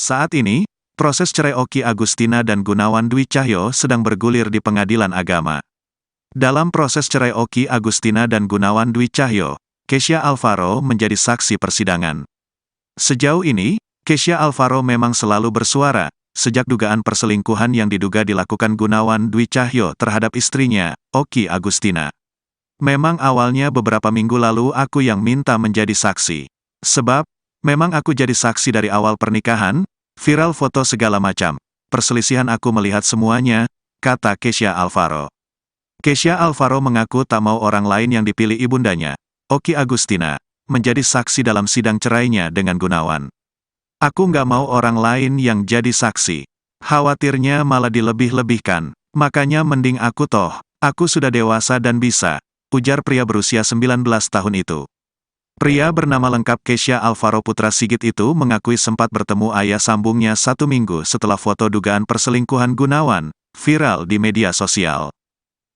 Saat ini, proses cerai Okky Agustina dan Gunawan Dwi Cahyo sedang bergulir di Pengadilan Agama. Dalam proses cerai Okky Agustina dan Gunawan Dwi Cahyo, Kesha Alvaro menjadi saksi persidangan. Sejauh ini, Kesha Alvaro memang selalu bersuara, sejak dugaan perselingkuhan yang diduga dilakukan Gunawan Dwi Cahyo terhadap istrinya, Okky Agustina. Memang awalnya beberapa minggu lalu aku yang minta menjadi saksi. Sebab, memang aku jadi saksi dari awal pernikahan, viral foto segala macam. Perselisihan aku melihat semuanya, kata Kesha Alvaro. Kesha Alvaro mengaku tak mau orang lain yang dipilih ibundanya, Okky Agustina, menjadi saksi dalam sidang cerainya dengan Gunawan. Aku nggak mau orang lain yang jadi saksi. Khawatirnya malah dilebih-lebihkan. Makanya mending aku toh, aku sudah dewasa dan bisa, ujar pria berusia 19 tahun itu. Pria bernama lengkap Kesha Alvaro Putra Sigit itu mengakui sempat bertemu ayah sambungnya 1 minggu setelah foto dugaan perselingkuhan Gunawan viral di media sosial.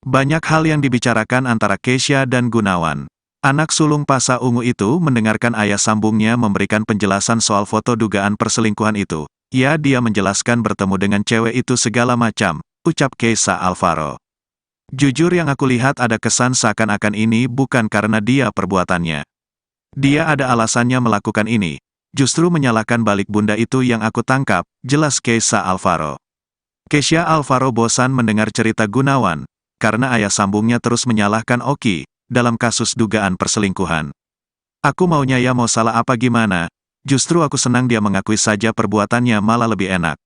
Banyak hal yang dibicarakan antara Kesha dan Gunawan. Anak sulung Pasa Ungu itu mendengarkan ayah sambungnya memberikan penjelasan soal foto dugaan perselingkuhan itu. Ya, dia menjelaskan bertemu dengan cewek itu segala macam, ucap Kesha Alvaro. Jujur yang aku lihat ada kesan seakan-akan ini bukan karena dia perbuatannya. Dia ada alasannya melakukan ini. Justru menyalahkan balik bunda itu yang aku tangkap, jelas Kesha Alvaro. Kesha Alvaro bosan mendengar cerita Gunawan, karena ayah sambungnya terus menyalahkan Okky, dalam kasus dugaan perselingkuhan. Aku maunya ya mau salah apa gimana, justru aku senang dia mengakui saja perbuatannya malah lebih enak.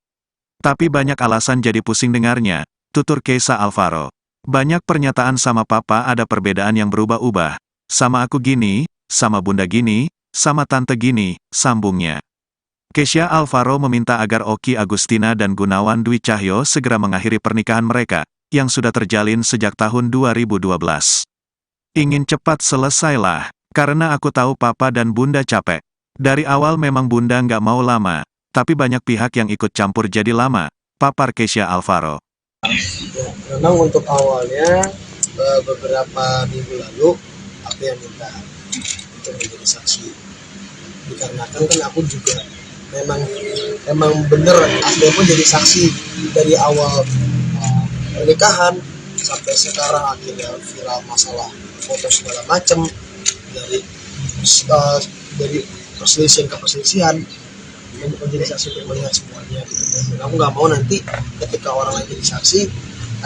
Tapi banyak alasan jadi pusing dengarnya, tutur Kesha Alvaro. Banyak pernyataan sama papa ada perbedaan yang berubah-ubah. Sama aku gini, sama bunda gini, sama tante gini, sambungnya. Kesha Alvaro meminta agar Okky Agustina dan Gunawan Dwi Cahyo segera mengakhiri pernikahan mereka, yang sudah terjalin sejak tahun 2012. Ingin cepat selesailah, karena aku tahu papa dan bunda capek. Dari awal memang bunda nggak mau lama, tapi banyak pihak yang ikut campur jadi lama, papar Kesha Alvaro. Memang untuk awalnya beberapa minggu lalu aku yang minta untuk menjadi saksi, dikarenakan kan aku juga memang bener aku pun jadi saksi dari awal pernikahan sampai sekarang akhirnya viral masalah foto segala macam dari perselisihan ke perselisihan, menjadi saksi untuk melihat semuanya gitu. Dan aku nggak mau nanti ketika orang lain jadi saksi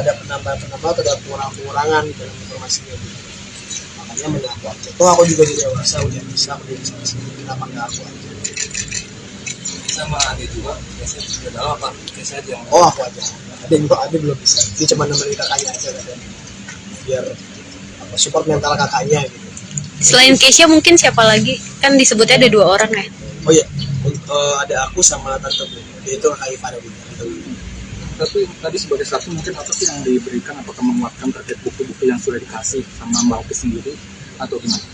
ada penambahan-penambahan atau ada pengurangan dalam informasinya gitu. Makanya mengaku aja. Toh aku juga di dewasa udah bisa menjadi saksi, kenapa nggak aku aja? Sama adik juga, biasanya sudah tahu apa? Biasanya aja. Oh aku aja. Ada belum bisa. Dia cuma nemenin kakaknya aja kan. Biar support mental kakaknya gitu. Selain Kesha mungkin siapa lagi? Kan disebutnya ada 2 orang ya. Oh iya, ada aku sama tante Bu. Dia itu kakak ipar Bu. Tapi tadi sebagai saksi mungkin apa sih yang diberikan, apakah menguatkan terkait bukti-bukti yang sudah dikasih sama Mbak Okky sendiri atau gimana?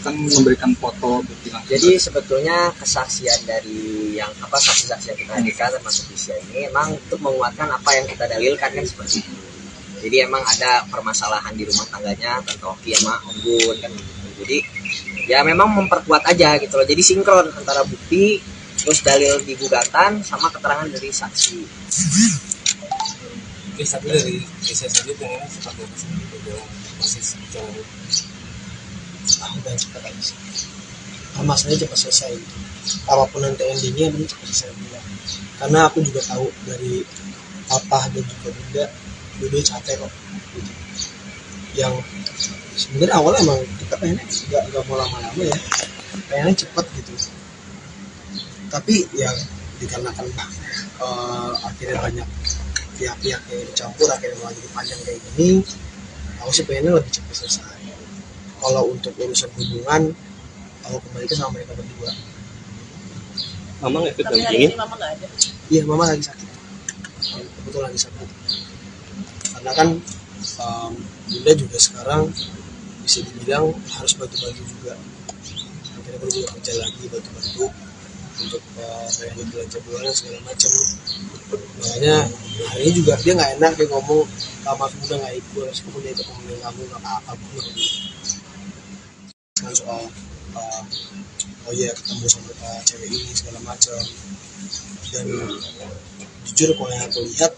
Kan memberikan foto bukti langsung. Jadi sebetulnya kesaksian dari yang saksi-saksi yang kita hadirkan termasuk Kesha ini emang untuk menguatkan apa yang kita dalilkan kan seperti itu. Jadi emang ada permasalahan di rumah tangganya Tante Okky sama Om Gun kan gitu. Jadi ya memang memperkuat aja gitu loh. Jadi sinkron antara bukti terus dalil di gugatan sama keterangan dari saksi. Oke, tapi dari Kesha saja pengen seperti apa sih dalam proses jalan? Udah cepat aja. Masalahnya cepat selesai. Apapun nanti endingnya ini cepat selesai juga. Karena aku juga tahu dari papa dan juga bunda, dulu capek kok. Yang sebenarnya awalnya emang kita pengennya nggak mau lama-lama ya, pengennya cepat gitu. Tapi yang dikarenakan akhirnya banyak pihak-pihak yang dicampur, akhirnya malah jadi panjang kayak gini. Aku sih pengennya lebih cepat selesai. Kalau untuk urusan hubungan, aku kembalikan sama mereka berdua. Mama nggak ikut Tapi hari ini mama nggak ada. Iya, mama lagi sakit. Kebetulan lagi sakit. Karena kan bunda juga sekarang bisa dibilang harus bantu-bantu juga. Akhirnya aku juga kerja lagi bantu-bantu untuk bayar belanja bulanan segala macam. Makanya hari ini juga dia nggak enak, dia ngomong sama bunda nggak ikut, kemudian itu ngomongin kamu nggak apa-apa. Kan soal uh, oh iya ketemu sama cewek ini segala macam. Dan jujur kalau yang aku lihat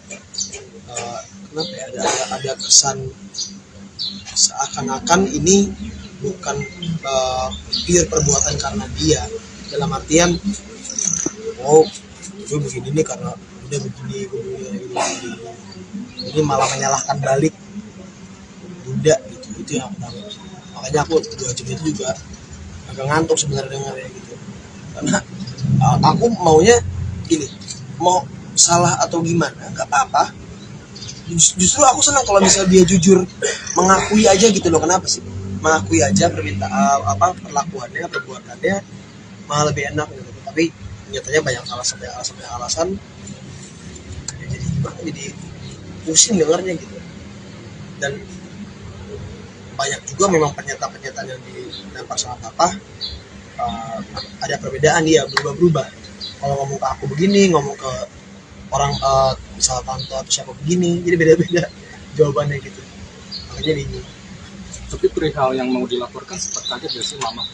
kenapa ya ada kesan seakan-akan ini bukan pure perbuatan karena dia, dalam artian oh gue begini nih karena udah begini ini malah menyalahkan balik Bunda gitu. Itu yang aku tahu, makanya aku 2 jam itu juga agak ngantuk sebenarnya dengarnya gitu, karena aku maunya gini, mau salah atau gimana nggak apa-apa. Justru aku senang kalau misalnya dia jujur mengakui aja gitu loh. Kenapa sih mengakui aja permintaan perlakuannya, perbuatannya malah lebih enak gitu. Tapi nyatanya banyak alasan ya, jadi gimana, jadi pusing dengarnya gitu. Dan banyak juga memang pernyataan yang dilempar sama papa ada perbedaan, dia berubah-berubah. Kalau ngomong ke aku begini, ngomong ke orang misal tante atau siapa begini, jadi beda-beda jawabannya gitu, makanya bingung. Tapi perihal yang mau dilaporkan sempat kaget gak sih mama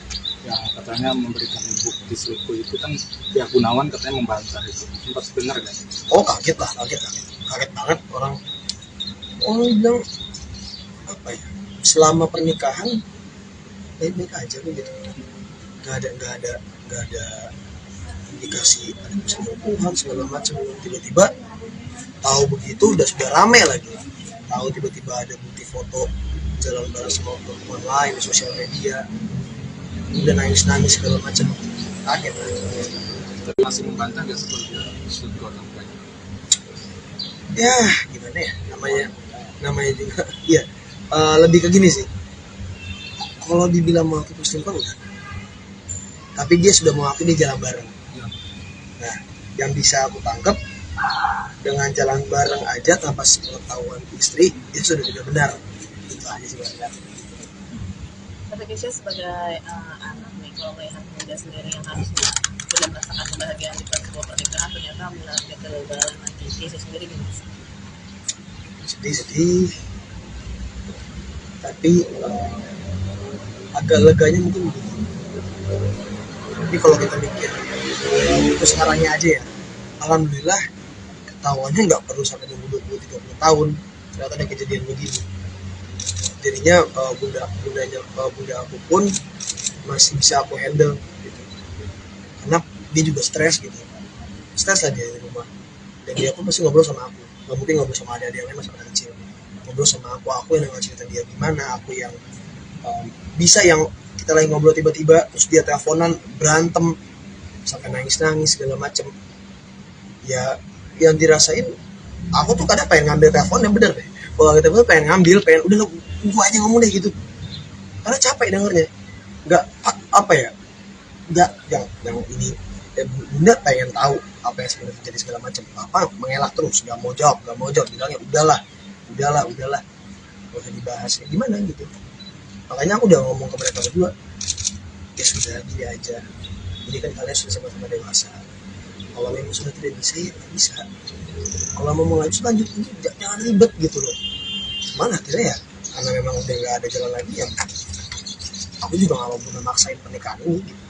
yang katanya memberikan bukti selingkuh itu kan pihak Gunawan katanya membantah itu, sempat benar gak? Oh kaget banget orang bilang apa ya, selama pernikahan baik-baik aja gitu, nggak ada indikasi ada perselingkuhan segala macam. Tiba-tiba tahu begitu sudah rame lagi, tahu tiba-tiba ada bukti foto jalan bareng sama perempuan lain di sosial media, udah nangis segala macam, kaget. Tapi masih membantah gak seperti selingkuh orang lain? Ya gimana ya, namanya juga ya lebih ke gini sih, kalau dibilang mengaku selingkuh enggak, tapi dia sudah mengaku dia jalan bareng. Nah, yang bisa aku tangkap dengan jalan bareng aja tanpa sepengetahuan istri, itu sudah tidak benar. Itu aja sebenarnya. Tapi Kesha sebagai anak nih, kalau melihat Bunda sendiri yang harusnya sudah merasakan kebahagiaan di sebuah pernikahan, ternyata mengalami kegagalan lagi. Kesha sendiri gimana sih? Sedih, tapi agak leganya mungkin begini. Tapi kalau kita mikir itu sekarangnya aja ya, alhamdulillah ketahuannya nggak perlu sampai 20-30 tahun ternyata ada kejadian begini. Jadinya bunda aku pun masih bisa aku handle gitu, karena dia juga stres lah dia di rumah, dan dia pun masih ngobrol sama aku, nggak mungkin ngobrol sama adik-adik yang lain masih kecil, ngobrol sama aku yang dengan cerita dia gimana, aku yang bisa yang kita lagi ngobrol tiba-tiba terus dia teleponan berantem sampai nangis segala macem. Ya yang dirasain aku tuh kadang pengen ngambil telepon, yang bener deh kalau kita pengen ngambil, udah gua aja ngomong deh gitu, karena capek dengernya. Nggak apa ya, nggak yang ini bunda pengen tahu apa yang sebenarnya terjadi segala macam. Apa mengelak terus, nggak mau jawab bilangnya udahlah nggak usah dibahas ya, gimana gitu. Makanya aku udah ngomong ke mereka berdua, ya sudah gini aja, jadi kan kalian sudah sama-sama dewasa, kalau memang sudah tidak bisa ya tidak bisa, kalau mau lanjut jangan ribet gitu loh. Mana akhirnya ya karena memang udah nggak ada jalan lagi ya, aku juga nggak mau memaksain pernikahan ini gitu.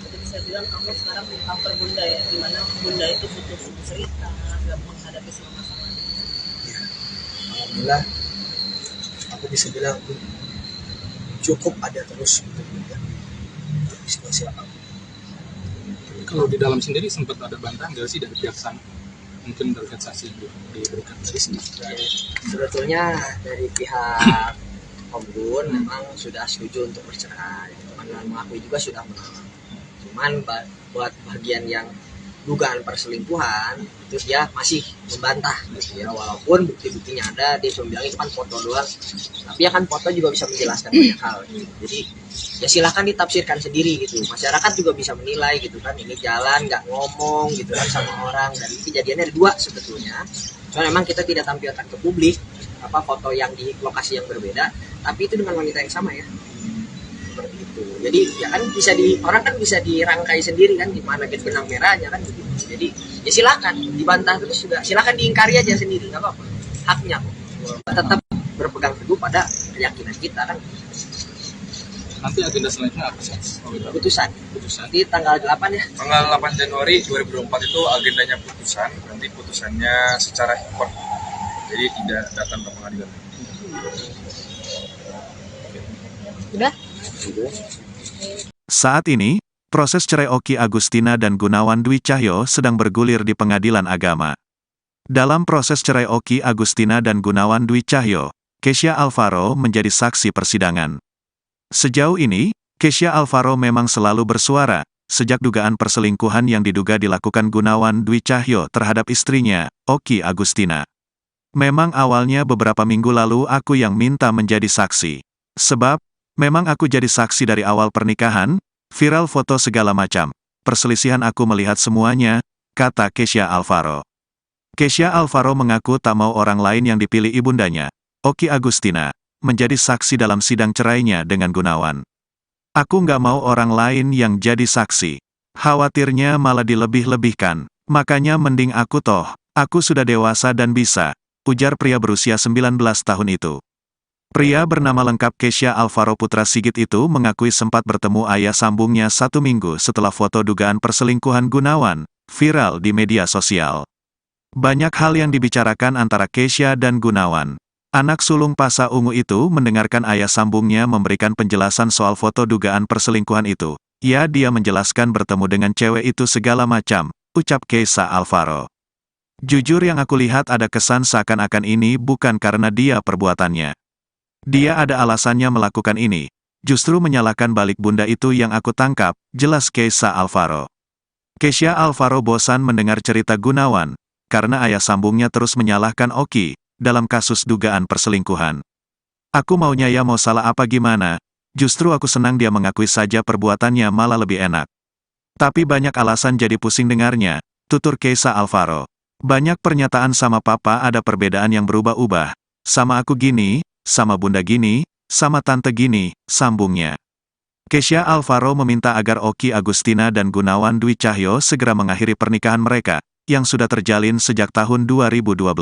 Jadi bisa bilang kamu sekarang cover Bunda ya, dimana Bunda itu butuh cerita nggak menghadapi semua masalah Ya, alhamdulillah aku bisa bilang cukup ada terus untuk Bunda di situasi apapun. Kalau di dalam sendiri sempat ada bantahan nggak sih dari pihak sana, mungkin dari saksi yang diberikan dari sini? Sebetulnya dari pihak Om Gun memang sudah setuju untuk bercerai, teman mengakui juga sudah menolak. Cuman buat bagian yang dugaan perselingkuhan itu dia masih membantah gitu ya, walaupun bukti-buktinya ada. Dia cuma bilang itu kan foto doang, tapi ya kan foto juga bisa menjelaskan banyak hal gitu. Jadi ya silahkan ditafsirkan sendiri gitu, masyarakat juga bisa menilai gitu kan, ini jalan nggak ngomong gitu kan sama orang, dan ini kejadiannya ada 2 sebetulnya. Cuma memang kita tidak tampilkan ke publik apa foto yang di lokasi yang berbeda, tapi itu dengan wanita yang sama ya, seperti itu. Jadi ya kan orang kan bisa dirangkai sendiri kan di mana benang merahnya kan gitu. Jadi ya silakan dibantah terus juga, silakan diingkari aja sendiri, nggak apa-apa, haknya kok. Tetap berpegang teguh pada keyakinan kita kan. Nanti agenda selanjutnya apa sih? Putusan. Putusan. Nanti tanggal 8 ya. Tanggal 8 Januari 2024 itu agendanya putusan. Nanti putusannya secara hikmat. Jadi tidak datang ke pengadilan. Udah? Saat ini, proses cerai Oki Agustina dan Gunawan Dwi Cahyo sedang bergulir di Pengadilan Agama. Dalam proses cerai Oki Agustina dan Gunawan Dwi Cahyo, Kesha Alvaro menjadi saksi persidangan. Sejauh ini, Kesha Alvaro memang selalu bersuara, sejak dugaan perselingkuhan yang diduga dilakukan Gunawan Dwi Cahyo terhadap istrinya, Oki Agustina. Memang awalnya beberapa minggu lalu aku yang minta menjadi saksi. Sebab, memang aku jadi saksi dari awal pernikahan, viral foto segala macam. Perselisihan aku melihat semuanya, kata Kesha Alvaro. Kesha Alvaro mengaku tak mau orang lain yang dipilih ibundanya, Oki Agustina, menjadi saksi dalam sidang cerainya dengan Gunawan. Aku nggak mau orang lain yang jadi saksi. Khawatirnya malah dilebih-lebihkan. Makanya mending aku toh, aku sudah dewasa dan bisa, ujar pria berusia 19 tahun itu. Pria bernama lengkap Kesha Alvaro Putra Sigit itu mengakui sempat bertemu ayah sambungnya 1 minggu setelah foto dugaan perselingkuhan Gunawan viral di media sosial. Banyak hal yang dibicarakan antara Kesha dan Gunawan. Anak sulung Pasa Ungu itu mendengarkan ayah sambungnya memberikan penjelasan soal foto dugaan perselingkuhan itu. Ya, dia menjelaskan bertemu dengan cewek itu segala macam, ucap Kesha Alvaro. Jujur yang aku lihat ada kesan seakan-akan ini bukan karena dia perbuatannya. Dia ada alasannya melakukan ini. Justru menyalahkan balik bunda itu yang aku tangkap, jelas Kesha Alvaro. Kesha Alvaro bosan mendengar cerita Gunawan, karena ayah sambungnya terus menyalahkan Oki, dalam kasus dugaan perselingkuhan. Aku maunya ya mau salah apa gimana, justru aku senang dia mengakui saja perbuatannya malah lebih enak. Tapi banyak alasan jadi pusing dengarnya, tutur Kesha Alvaro. Banyak pernyataan sama papa ada perbedaan yang berubah-ubah. Sama aku gini, sama bunda gini, sama tante gini, sambungnya. Kesha Alvaro meminta agar Oki Agustina dan Gunawan Dwi Cahyo segera mengakhiri pernikahan mereka, yang sudah terjalin sejak tahun 2012.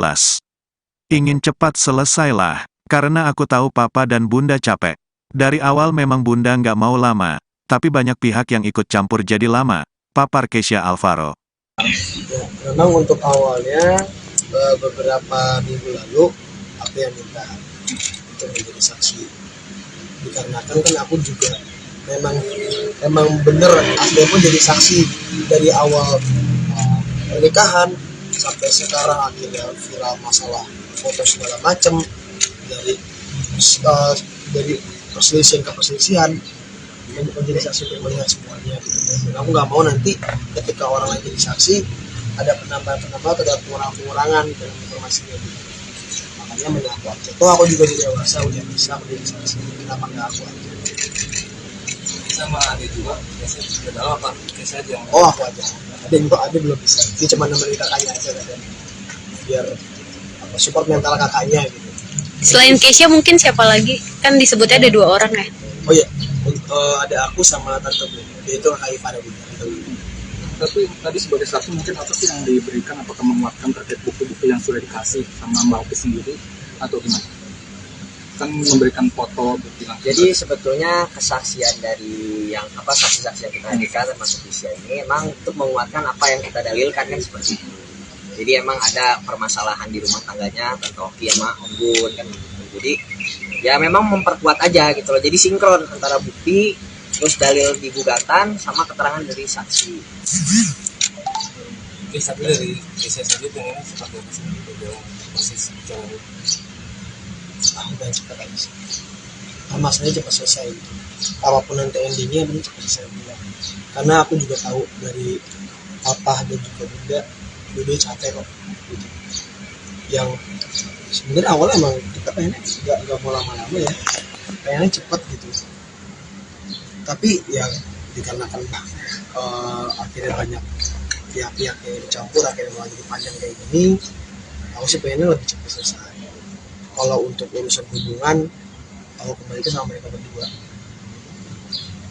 Ingin cepat selesailah, karena aku tahu papa dan bunda capek. Dari awal memang bunda nggak mau lama, tapi banyak pihak yang ikut campur jadi lama, papar Kesha Alvaro. Ya, memang untuk awalnya beberapa minggu lalu aku yang minta untuk menjadi saksi, dikarenakan kan aku juga memang bener aku pun jadi saksi dari awal pernikahan sampai sekarang akhirnya viral masalah foto segala macam, dari perselisihan ke perselisihan, menjadi saksi untuk melihat semuanya gitu. Dan aku nggak mau nanti ketika orang lain jadi saksi ada penambahan-penambahan atau ada pengurangan dalam informasinya gitu. Makanya mengaku aja. Toh aku juga sudah dewasa, udah bisa menjadi saksi. Kenapa nggak aku aja? Sama adik juga, biasanya sudah tahu apa? Biasa aja. Oh aku aja. Ada belum bisa. Dia cuma nemenin kakaknya aja kan. Biar support mental kakaknya gitu. Selain Kesha mungkin siapa lagi? Kan disebutnya ada 2 orang ya. Oh iya, ada aku sama tante Bu. Dia itu kakak ipar Bu. Tapi tadi sebagai saksi mungkin apa sih yang diberikan, apakah menguatkan terkait bukti-bukti yang sudah dikasih sama Mbak Oki sendiri atau gimana? Kan memberikan foto bukti langsung. Jadi sebetulnya kesaksian dari yang saksi-saksi yang kita hadirkan termasuk Kesha ini emang untuk menguatkan apa yang kita dalilkan kan seperti itu. Jadi emang ada permasalahan di rumah tangganya tante Oki sama Om Gun kan gitu. Jadi ya memang memperkuat aja gitu loh. Jadi sinkron antara bukti terus dalil di gugatan sama keterangan dari saksi. Oke, tapi dari Kesha sendiri dengan ini seperti apa sih? Proses jalan Udah cepat aja sih. Masalahnya cepat selesai. Apapun nanti endingnya benar cepat selesai bilang. Karena aku juga tahu dari papa dan juga bunda, dua capek kok. Gitu. Yang sebenarnya awalnya emang kita pengennya nggak mau lama-lama ya, pengennya cepat gitu. Tapi ya dikarenakan akhirnya banyak pihak-pihak yang dicampur, akhirnya malah jadi panjang kayak gini. Aku sih pengennya lebih cepat selesai. Kalau untuk urusan hubungan, aku kembali ke sama mereka berdua.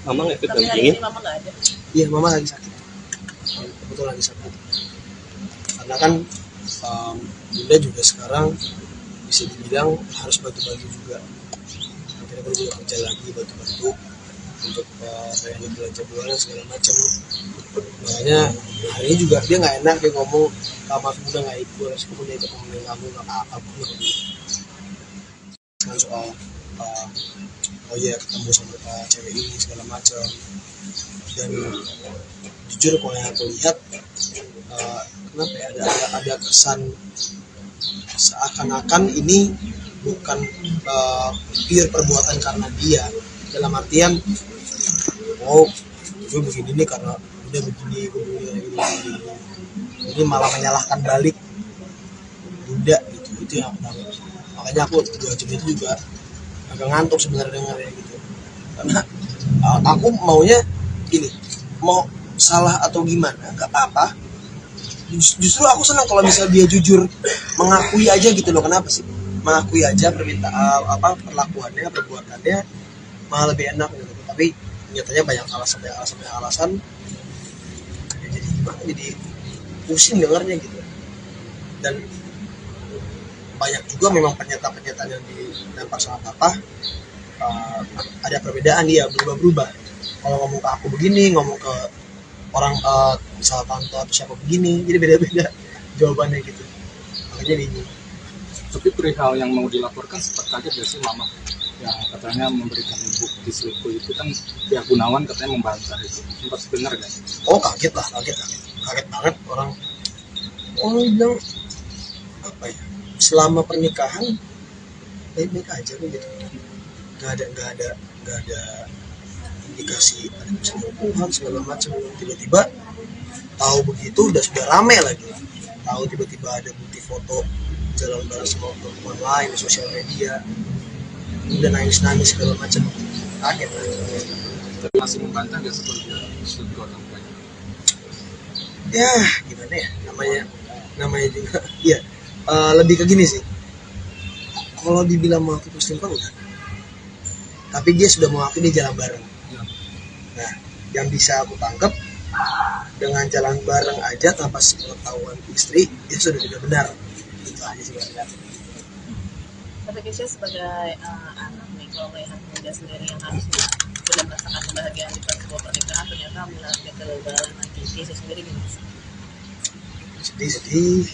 Mama nggak ikut Tapi hari dampingin? ini mama nggak ada. Iya, mama lagi sakit. Kebetulan lagi sakit. Karena kan bunda juga sekarang bisa dibilang harus bantu-bantu juga. Akhirnya baru juga kerja lagi bantu-bantu. untuk bayar belanja bulanan segala macam. Makanya hari ini juga dia nggak enak, dia ngomong kamar udah nggak ikut, aku udah ikut ngomongin kamu nggak apa-apa, aku nggak kan soal oh iya ketemu sama cewek ini segala macam. Dan jujur kalau yang aku lihat kenapa ya ada kesan seakan-akan ini bukan pure perbuatan karena dia, dalam artian oh gue begini nih karena udah begini ini malah menyalahkan balik Bunda gitu. Itu yang aku tahu. Makanya aku 2 jam itu juga agak ngantuk sebenarnya dengarnya gitu, karena aku maunya ini mau salah atau gimana nggak apa-apa. Justru aku senang kalau misal dia jujur mengakui aja gitu loh. Kenapa sih mengakui aja permintaan perlakuannya, perbuatannya malah lebih enak gitu. Tapi nyatanya banyak alasan jadi pusing dengarnya gitu. Dan banyak juga memang pernyataan yang dilempar sama papa ada perbedaan, dia berubah-berubah. Kalau ngomong ke aku begini, ngomong ke orang misal tante atau siapa begini, jadi beda-beda jawabannya gitu. Makanya ini. Tapi perihal yang mau dilaporkan sempat kaget gak sih mama yang katanya memberikan bukti selingkuh itu, kan pihak Gunawan katanya membantah itu, sempat dengar gak? Oh kaget banget orang bilang apa ya, selama pernikahan baik-baik aja gitu, nggak ada indikasi ada perselingkuhan segala macam. Tiba-tiba tahu begitu sudah rame lagi, tahu tiba-tiba ada bukti foto jalan bareng sama perempuan lain di sosial media, udah nangis segala macam. Kaget lah. Tapi masih membantah gak seperti selingkuh orang tuanya? Ya gimana ya, namanya juga iya. Lebih ke gini sih, kalau dibilang mengaku perselingkuhan enggak, tapi dia sudah mengakui dia jalan bareng. Nah, yang bisa aku tangkap dengan jalan bareng aja tanpa sepengetahuan istri, dia sudah tidak benar. Itu aja sih benar. Kata Kesha sebagai anak nih, kalau melihat Bunda sendiri yang harusnya sudah merasakan kebahagiaan di sebuah pernikahan, ternyata mengalami kegagalan lagi. Kesha sendiri gimana sih? Sedih,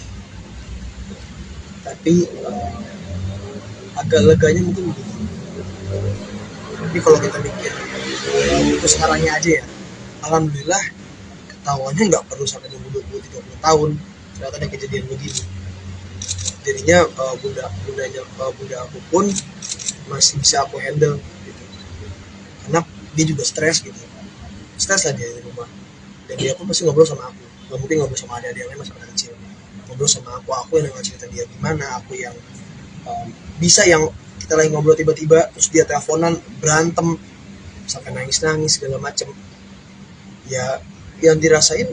tapi agak leganya mungkin begini. Tapi kalau kita mikir itu sekarangnya aja ya, alhamdulillah ketahuannya nggak perlu sampai nunggu 20-30 tahun ternyata ada kejadian begini. Jadinya bunda aku pun masih bisa aku handle gitu. Karena dia juga stres gitu, stres lah dia di rumah, dan dia pun pasti ngobrol sama aku. Gak mungkin ngobrol sama adik-adik yang lain, masih anak kecil. Ngobrol sama aku yang dengan cerita dia gimana, aku yang bisa yang kita lagi ngobrol tiba-tiba terus dia teleponan berantem sampai nangis segala macem. Ya yang dirasain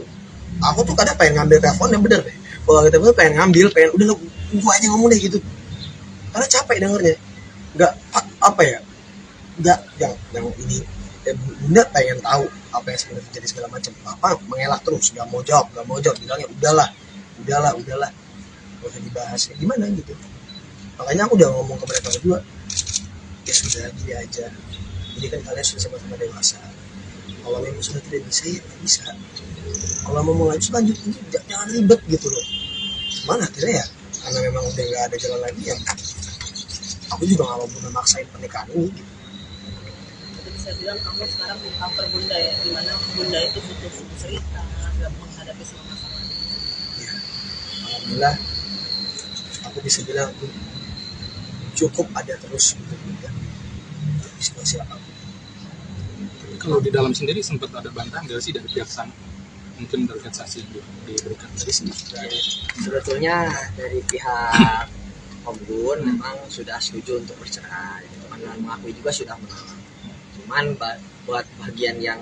aku tuh kadang pengen ngambil telepon, yang bener deh, kalau kita tuh pengen ngambil, udah gua aja ngomong deh gitu, karena capek dengernya. Nggak apa ya, nggak yang ini Bunda pengen tahu apa yang sebenarnya terjadi segala macam. Papa mengelak terus, nggak mau jawab, bilangnya udahlah nggak usah dibahas ya gimana gitu. Makanya aku udah ngomong ke mereka berdua, ya sudah gini aja, ini kan kalian sudah sama-sama dewasa, kalau memang sudah tidak bisa ya tidak bisa, kalau mau lanjut jangan ribet gitu loh. Mana akhirnya ya karena memang udah nggak ada jalan lagi ya, aku juga nggak mau memaksain pernikahan ini gitu. Saya bilang kamu sekarang cover Bunda ya, dimana Bunda itu butuh cerita dalam menghadapi semua masalah. Ya, alhamdulillah aku bisa bilang cukup ada terus untuk Bunda di situasi apapun. Kalau di dalam sendiri sempat ada bantahan nggak sih dari pihak sana, mungkin terkait saksi yang diberikan dari sini? Sebetulnya dari pihak Om Gun memang sudah setuju untuk bercerai, teman mengakui juga sudah menolak. Cuman buat bagian yang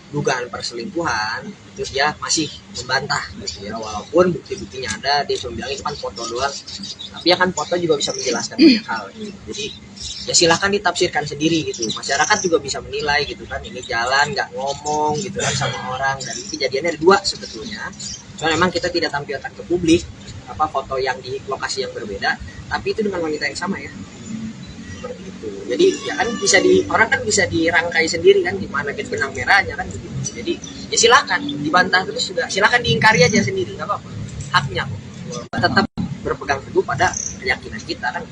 dugaan perselingkuhan itu dia masih membantah gitu ya, walaupun bukti-buktinya ada. Dia cuma bilang itu kan foto doang, tapi ya kan foto juga bisa menjelaskan banyak hal gitu. Jadi ya silahkan ditafsirkan sendiri gitu, masyarakat juga bisa menilai gitu kan, ini jalan nggak ngomong gitu kan sama orang, dan kejadiannya ada 2 sebetulnya. Cuma memang kita tidak tampilkan ke publik foto yang di lokasi yang berbeda, tapi itu dengan wanita yang sama ya, seperti itu. Jadi ya kan orang kan bisa dirangkai sendiri kan di mana gitu benang merahnya kan begitu. Jadi ya silakan dibantah terus juga, silakan diingkari aja sendiri, nggak apa-apa, haknya kok. Tetap berpegang teguh pada keyakinan kita kan.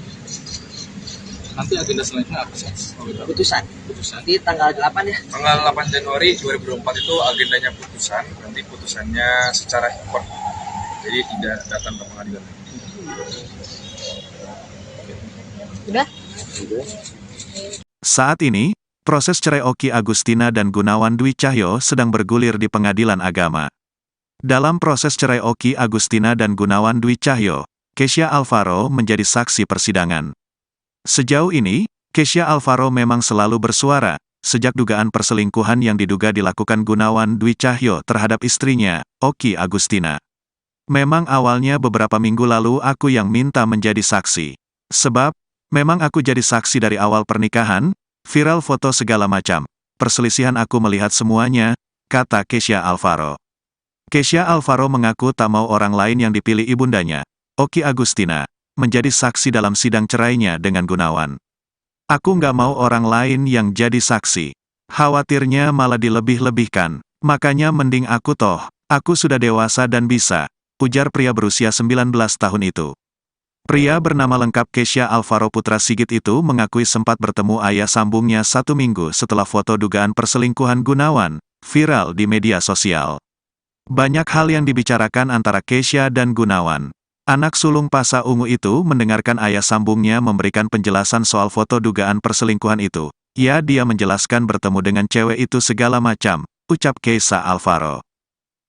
Nanti agenda selanjutnya apa sih? Putusan di tanggal 8 ya. Tanggal 8 Januari 2024 itu agendanya putusan. Nanti putusannya secara hikmat, jadi tidak datang ke pengadilan. Udah? Saat ini, proses cerai Oki Agustina dan Gunawan Dwi Cahyo sedang bergulir di Pengadilan Agama. Dalam proses cerai Oki Agustina dan Gunawan Dwi Cahyo, Kesha Alvaro menjadi saksi persidangan. Sejauh ini, Kesha Alvaro memang selalu bersuara, sejak dugaan perselingkuhan yang diduga dilakukan Gunawan Dwi Cahyo terhadap istrinya, Oki Agustina. Memang awalnya beberapa minggu lalu aku yang minta menjadi saksi. Sebab, memang aku jadi saksi dari awal pernikahan, viral foto segala macam. Perselisihan aku melihat semuanya, kata Kesha Alvaro. Kesha Alvaro mengaku tak mau orang lain yang dipilih ibundanya, Oki Agustina, menjadi saksi dalam sidang cerainya dengan Gunawan. Aku nggak mau orang lain yang jadi saksi. Khawatirnya malah dilebih-lebihkan. Makanya mending aku toh. Aku sudah dewasa dan bisa, ujar pria berusia 19 tahun itu. Pria bernama lengkap Kesha Alvaro Putra Sigit itu mengakui sempat bertemu ayah sambungnya 1 minggu setelah foto dugaan perselingkuhan Gunawan viral di media sosial. Banyak hal yang dibicarakan antara Kesha dan Gunawan. Anak sulung Pasa Ungu itu mendengarkan ayah sambungnya memberikan penjelasan soal foto dugaan perselingkuhan itu. Ya, dia menjelaskan bertemu dengan cewek itu segala macam, ucap Kesha Alvaro.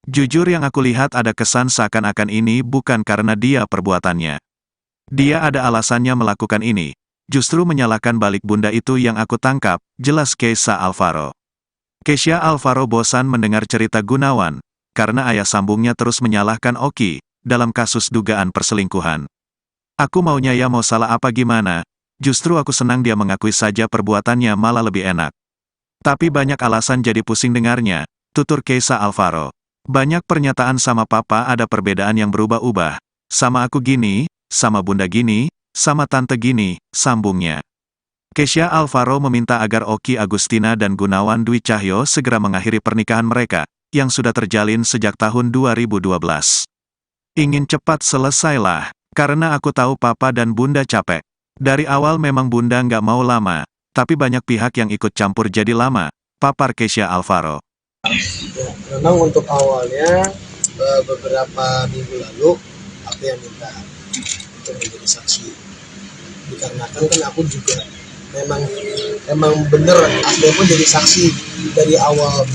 Jujur yang aku lihat ada kesan seakan-akan ini bukan karena dia perbuatannya. Dia ada alasannya melakukan ini. Justru menyalahkan balik bunda itu yang aku tangkap, jelas Kesha Alvaro. Kesha Alvaro bosan mendengar cerita Gunawan, karena ayah sambungnya terus menyalahkan Oki dalam kasus dugaan perselingkuhan. Aku maunya ya mau salah apa gimana, justru aku senang dia mengakui saja perbuatannya malah lebih enak. Tapi banyak alasan jadi pusing dengarnya, tutur Kesha Alvaro. Banyak pernyataan sama papa ada perbedaan yang berubah-ubah. Sama aku gini, sama bunda gini, sama tante gini, sambungnya. Kesha Alvaro meminta agar Oki Agustina dan Gunawan Dwi Cahyo segera mengakhiri pernikahan mereka, yang sudah terjalin sejak tahun 2012. Ingin cepat selesailah, karena aku tahu papa dan bunda capek. Dari awal memang bunda nggak mau lama, tapi banyak pihak yang ikut campur jadi lama, papar Kesha Alvaro. Ya, memang untuk awalnya beberapa minggu lalu aku yang minta untuk menjadi saksi. Dikarenakan kan aku juga memang bener aku pun jadi saksi dari awal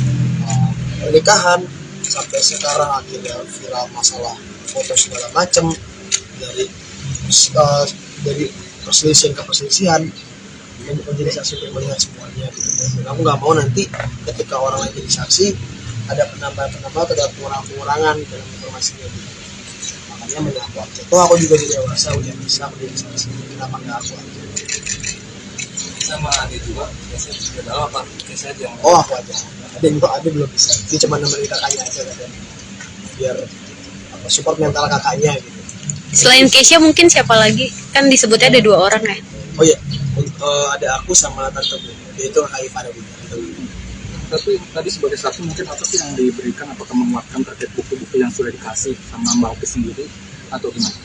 pernikahan sampai sekarang akhirnya viral masalah foto segala macam dari perselisihan ke perselisihan, menjadi saksi untuk melihat semuanya gitu. Dan aku nggak mau nanti ketika orang lain jadi saksi ada penambahan atau ada pengurangan dalam informasinya gitu. Makanya mengaku aja. Toh aku juga di dewasa udah bisa menjadi saksi, kenapa nggak aku aja? Sama ada juga, biasanya juga dalam apa? Biasanya aja. Oh aku aja. Ada belum bisa. Dia cuma nemenin kakaknya aja kan. Biar support mental kakaknya gitu. Selain Kesha mungkin siapa lagi? Kan disebutnya ada 2 orang ya. Oh iya, ada aku sama tante Bu. Dia itu kakak ipar Bu. Tapi tadi sebagai saksi mungkin apa sih yang diberikan, apakah menguatkan terkait bukti-bukti yang sudah dikasih sama Mbak Oki sendiri atau gimana?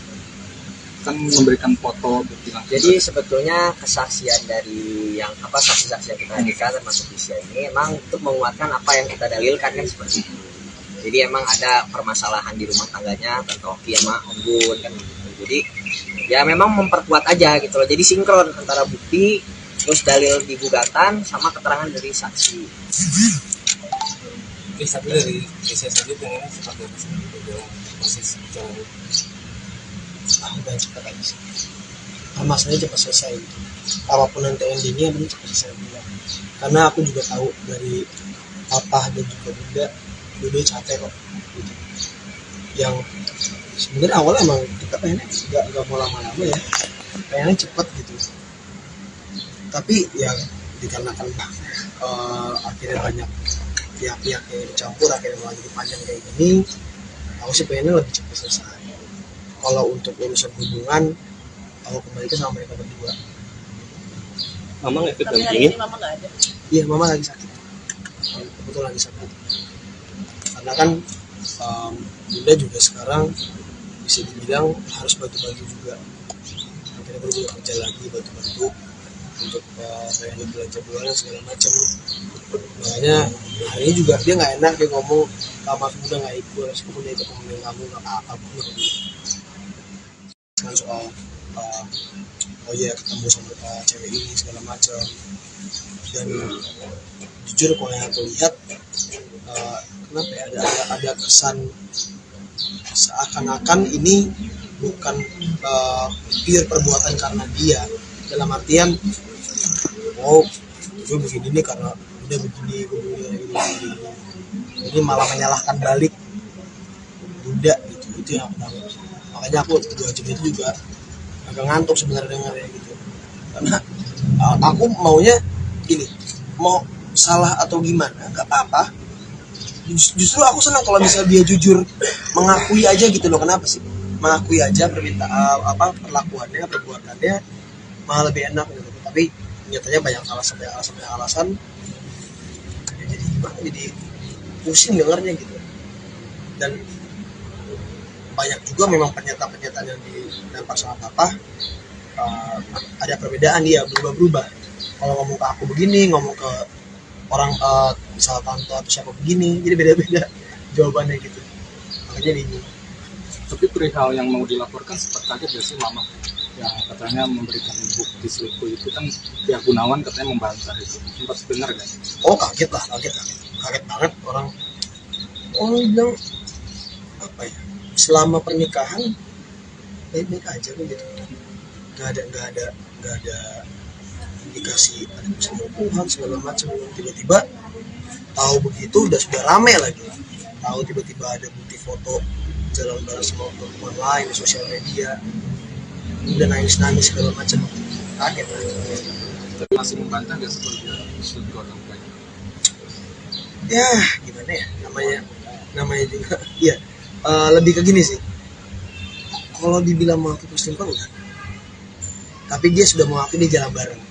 Kan memberikan foto bukti langsung. Jadi sebetulnya kesaksian dari yang saksi-saksi yang kita hadirkan termasuk Kesha ini emang untuk menguatkan apa yang kita dalilkan kan seperti itu. Jadi emang ada permasalahan di rumah tangganya tante Oki sama Om Gun kan gitu. Jadi ya memang memperkuat aja gitu loh. Jadi sinkron antara bukti terus dalil di gugatan sama keterangan dari saksi. Oke, tapi dari Kesha saja dengan ini seperti apa sih dalam proses bicara? Aku pengen cepat aja sih. Masalahnya cepat selesai gitu. Apapun nanti endingnya bener cepat selesai juga. Karena aku juga tahu dari papa dan juga bunda dulu capek kok gitu. Yang sebenarnya awalnya emang kita pengennya nggak mau lama-lama ya, pengennya cepet gitu. Tapi ya dikarenakan akhirnya banyak pihak-pihak yang campur akhirnya malah jadi panjang kayak gini. Aku sih pengennya lebih cepat selesai. Kalau untuk urusan hubungan, aku kembali ke sama mereka berdua. Mamang efek Tapi hari dampingin. ini mama nggak ada. Iya, mama lagi sakit. Kebetulan lagi sakit. Karena kan bunda juga sekarang bisa dibilang harus bantu-bantu juga. Akhirnya gue juga kerja lagi bantu-bantu untuk bayar belanja bulanan segala macam. Makanya hari ini juga dia nggak enak, dia ngomong kamar bunda nggak ikut, harus bunda ikut ngomongin kamu nggak apa-apa bunda. Kan soal oh iya ketemu sama cewek ini segala macam. Dan jujur kalau yang aku lihat kenapa ya ada kesan seakan-akan ini bukan pure perbuatan karena dia, dalam artian oh gue begini nih karena udah begini gue begini. Ini malah menyalahkan balik bunda gitu, itu yang aku tahu. Makanya aku 2 jam itu juga agak ngantuk sebenarnya dengarnya gitu, karena aku maunya gini, mau salah atau gimana nggak apa-apa. Justru aku senang kalau misalnya dia jujur mengakui aja gitu loh. Kenapa sih mengakui aja permintaan perlakuannya, perbuatannya malah lebih enak gitu. Tapi nyatanya banyak alasan ya, jadi gimana, jadi pusing dengarnya gitu. Dan banyak juga memang pernyataan yang dilempar sama papa ada perbedaan, dia berubah-berubah. Kalau ngomong ke aku begini, ngomong ke orang misal tante atau siapa begini, jadi beda-beda jawabannya gitu. Makanya bingung. Tapi perihal yang mau dilaporkan sempat kaget gak sih mama yang katanya memberikan bukti selingkuh itu kan pihak Gunawan katanya membantah itu, sempat dengar gak? Oh kaget banget orang bilang apa ya, selama pernikahan baik-baik aja gitu, nggak ada indikasi ada perselingkuhan segala macam. Tiba-tiba tahu begitu sudah rame lagi, tahu tiba-tiba ada bukti foto jalan bareng sama perempuan lain di sosial media, udah nangis segala macam. Kaget. Tapi masih membantah gak seperti selingkuh orang lain? Ya gimana ya, namanya juga ya lebih ke gini sih, kalau dibilang mengaku selingkuh enggak, tapi dia sudah mengakui dia jalan bareng.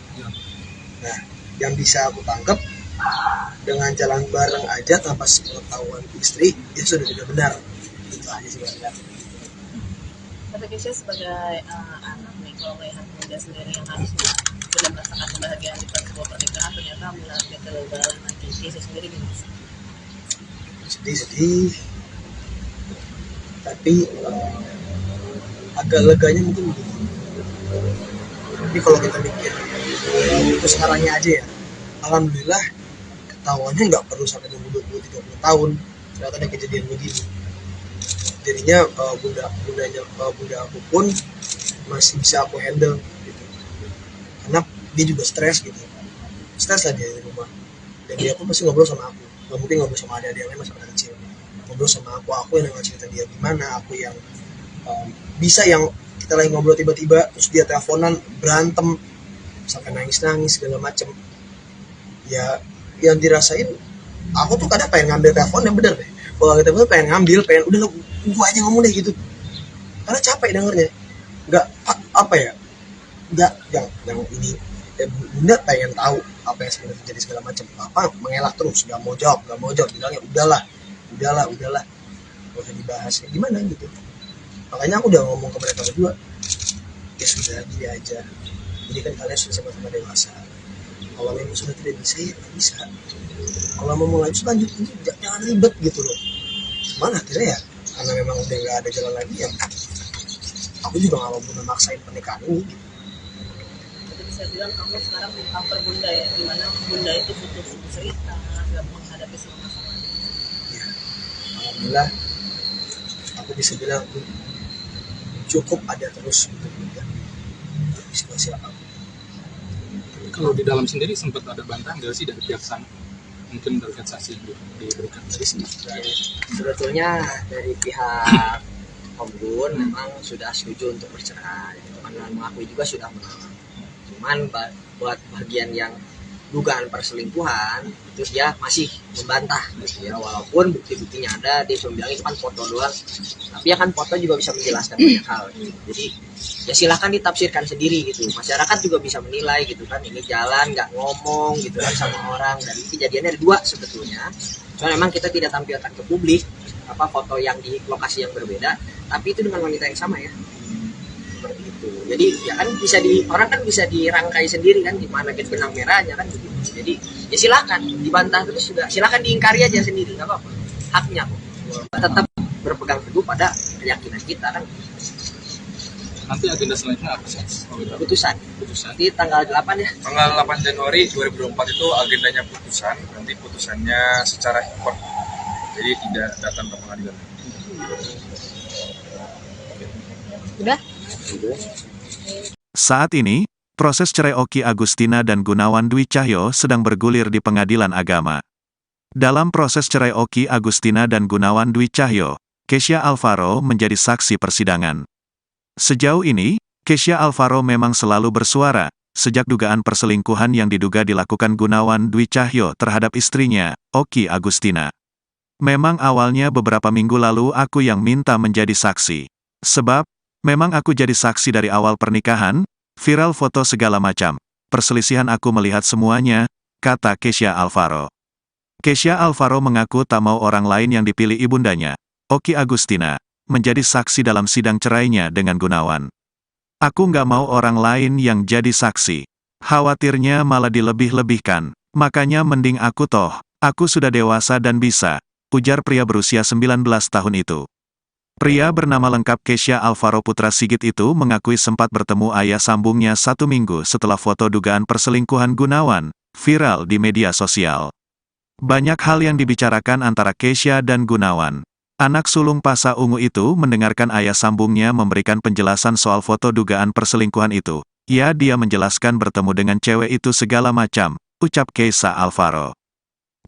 Nah yang bisa aku tangkap, dengan jalan bareng aja tanpa sepengetahuan istri dia sudah tidak benar. Itu aja sih sebenarnya. Tapi Kesha sebagai anak nih, kalau melihat bunda sendiri yang harusnya sudah merasakan kebahagiaan di sebuah pernikahan, ternyata melihat kegagalan nanti Kesha sendiri gimana sih? Sedih, tapi agak leganya mungkin begini. Tapi kalau kita mikir itu sekarangnya aja ya, alhamdulillah ketahuannya nggak perlu sampai 20-30 tahun ternyata ada kejadian begini. Jadinya bunda aku pun masih bisa aku handle gitu, karena dia juga stres lah dia di rumah. Dan dia pun pasti ngobrol sama aku, nggak mungkin ngobrol sama adik-adik yang lain masih pada kecil. Ngobrol sama aku yang nggak cerita dia gimana, aku yang bisa yang kita lagi ngobrol tiba-tiba terus dia teleponan berantem sampai nangis segala macem. Ya yang dirasain aku tuh kadang pengen ngambil telepon, yang bener deh kalau kita tuh pengen ngambil, udah lo gua aja ngomong deh gitu, karena capek dengernya. Nggak apa ya, nggak yang ini bunda pengen tahu apa yang sebenarnya terjadi segala macam. Apa mengelak terus, nggak mau jawab bilangnya udahlah nggak usah dibahas kayak gimana gitu. Makanya aku udah ngomong ke mereka berdua, ya sudah gini aja, ini kan kalian sudah sama-sama dewasa, kalau memang sudah tidak bisa ya tidak bisa, kalau mau lanjut jangan ribet gitu loh. Mana akhirnya ya karena memang udah nggak ada jalan lagi ya, aku juga nggak mau memaksain pernikahan ini gitu. Jadi bisa bilang kamu sekarang di cover bunda ya, dimana bunda itu butuh cerita nggak menghadapi semua masalah. Ya, alhamdulillah aku bisa bilang cukup ada terus untuk bunda di situasi apapun. Kalau di dalam sendiri sempat ada bantahan nggak sih dari pihak sana? Mungkin terkait saksi yang diberikan dari sini. Sebetulnya dari pihak Om Gun memang sudah setuju untuk bercerai, teman mengakui juga sudah menolak. Cuman buat bagian yang dugaan perselingkuhan, terus dia masih membantah gitu ya, walaupun bukti-buktinya ada. Dia cuma bilang itu kan foto doang, tapi ya kan foto juga bisa menjelaskan banyak hal gitu. Jadi ya silahkan ditafsirkan sendiri gitu, masyarakat juga bisa menilai gitu kan, ini jalan nggak ngomong gitu kan sama orang, dan kejadiannya ada dua sebetulnya. Cuma memang kita tidak tampilkan ke publik foto yang di lokasi yang berbeda, tapi itu dengan wanita yang sama ya, seperti itu. Jadi ya kan bisa orang kan bisa dirangkai sendiri kan di mana gitu benang merahnya kan gitu. Jadi ya silakan dibantah terus juga, silakan diingkari aja sendiri, nggak apa-apa, haknya kok. Tetap berpegang teguh pada keyakinan kita kan. Nanti agenda selanjutnya apa sih? Putusan di tanggal 8 ya. Tanggal 8 Januari 2024 itu agendanya putusan. Nanti putusannya secara hikmat, jadi tidak datang ke pengadilan. Udah? Saat ini, proses cerai Oki Agustina dan Gunawan Dwi Cahyo sedang bergulir di pengadilan agama. Dalam proses cerai Oki Agustina dan Gunawan Dwi Cahyo, Kesha Alvaro menjadi saksi persidangan. Sejauh ini, Kesha Alvaro memang selalu bersuara, sejak dugaan perselingkuhan yang diduga dilakukan Gunawan Dwi Cahyo terhadap istrinya, Oki Agustina. Memang awalnya beberapa minggu lalu aku yang minta menjadi saksi. Sebab, memang aku jadi saksi dari awal pernikahan, viral foto segala macam. Perselisihan aku melihat semuanya, kata Kesha Alvaro. Kesha Alvaro mengaku tak mau orang lain yang dipilih ibundanya, Oki Agustina, menjadi saksi dalam sidang cerainya dengan Gunawan. Aku nggak mau orang lain yang jadi saksi. Khawatirnya malah dilebih-lebihkan. Makanya mending aku toh. Aku sudah dewasa dan bisa, ujar pria berusia 19 tahun itu. Pria bernama lengkap Kesha Alvaro Putra Sigit itu mengakui sempat bertemu ayah sambungnya 1 minggu setelah foto dugaan perselingkuhan Gunawan viral di media sosial. Banyak hal yang dibicarakan antara Kesha dan Gunawan. Anak sulung Pasa Ungu itu mendengarkan ayah sambungnya memberikan penjelasan soal foto dugaan perselingkuhan itu. Ya, dia menjelaskan bertemu dengan cewek itu segala macam, ucap Kesha Alvaro.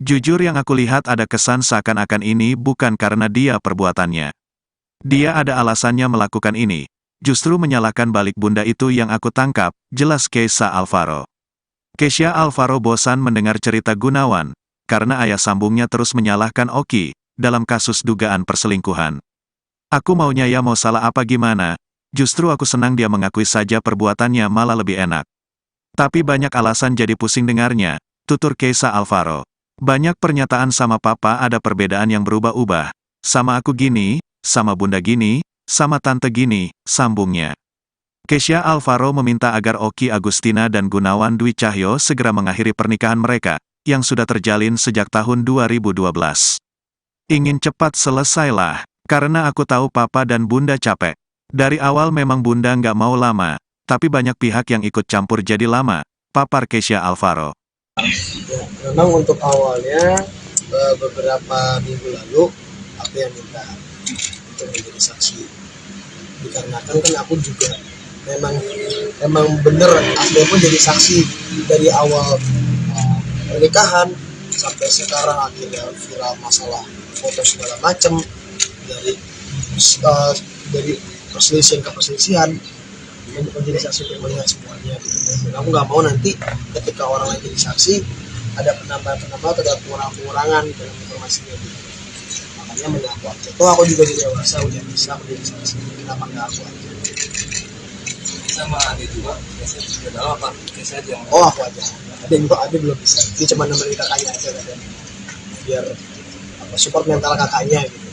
Jujur yang aku lihat ada kesan seakan-akan ini bukan karena dia perbuatannya. Dia ada alasannya melakukan ini. Justru menyalahkan balik bunda itu yang aku tangkap, jelas Kesha Alvaro. Kesha Alvaro bosan mendengar cerita Gunawan, karena ayah sambungnya terus menyalahkan Oki dalam kasus dugaan perselingkuhan. Aku maunya ya mau salah apa gimana, justru aku senang dia mengakui saja perbuatannya malah lebih enak. Tapi banyak alasan jadi pusing dengarnya, tutur Kesha Alvaro. Banyak pernyataan sama papa ada perbedaan yang berubah-ubah. Sama aku gini, sama bunda gini, sama tante gini, sambungnya. Kesha Alvaro meminta agar Oki Agustina dan Gunawan Dwi Cahyo segera mengakhiri pernikahan mereka, yang sudah terjalin sejak tahun 2012. Ingin cepat selesailah, karena aku tahu papa dan bunda capek. Dari awal memang bunda nggak mau lama, tapi banyak pihak yang ikut campur jadi lama, papar Kesha Alvaro. Ya, memang untuk awalnya beberapa minggu lalu aku yang minta untuk menjadi saksi, dikarenakan kan aku juga memang bener aku pun jadi saksi dari awal pernikahan sampai sekarang akhirnya viral masalah foto segala macam, dari perselisihan ke perselisihan, menjadi saksi untuk melihat semuanya gitu. Dan aku nggak mau nanti ketika orang lain jadi saksi ada penambahan atau ada pengurangan dalam informasinya gitu. Makanya mengaku aja. Toh aku juga dewasa udah bisa menjadi saksi, kenapa nggak aku aja? Sama ada juga, biasanya juga dalam apa? Biasanya aja. Oh aku aja. Ada belum bisa. Dia cuma nemenin kakaknya aja kan. Biar support mental kakaknya gitu.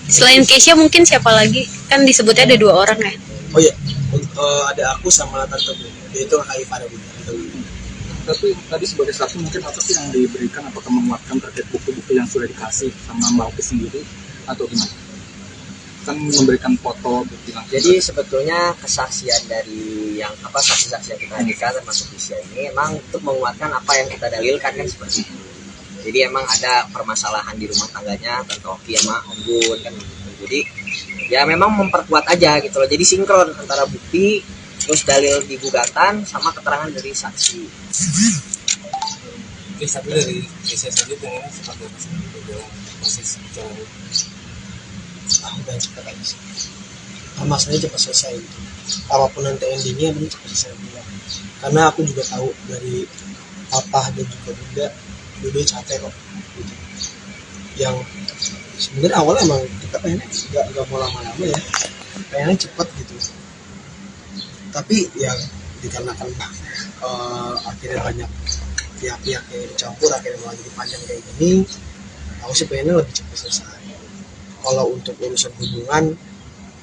Selain Kesha mungkin siapa lagi? Kan disebutnya ada 2 orang ya. Oh iya, ada aku sama tante Bu. Dia itu kakak ipar Bu. Tapi tadi sebagai saksi mungkin apa sih yang diberikan, apakah menguatkan terkait bukti-bukti yang sudah dikasih sama Mbak Oki sendiri atau gimana? Kan memberikan foto bukti langsung. Jadi sebetulnya kesaksian dari yang saksi-saksi yang kita hadirkan termasuk Kesha ini emang untuk menguatkan apa yang kita dalilkan kan seperti itu. Jadi emang ada permasalahan di rumah tangganya tante Oki sama Om Gun kan gitu. Jadi ya memang memperkuat aja gitu loh. Jadi sinkron antara bukti terus dalil di gugatan sama keterangan dari saksi. Oke, tapi dari Kesha sendiri pengennya seperti apa sih dalam proses bicara? Aku pengen cepat aja sih. Masalahnya cepat selesai gitu. Apapun nanti endingnya, cepat selesai bilang. Karena aku juga tahu dari papa dan juga bunda dua capek kok gitu. Yang sebenarnya awalnya emang kita pengennya nggak mau lama-lama ya, pengennya cepet gitu, tapi yang dikarenakan akhirnya banyak pihak-pihak yang dicampur akhirnya malah jadi panjang kayak gini. Aku sih pengennya lebih cepat selesai. Kalau untuk urusan hubungan,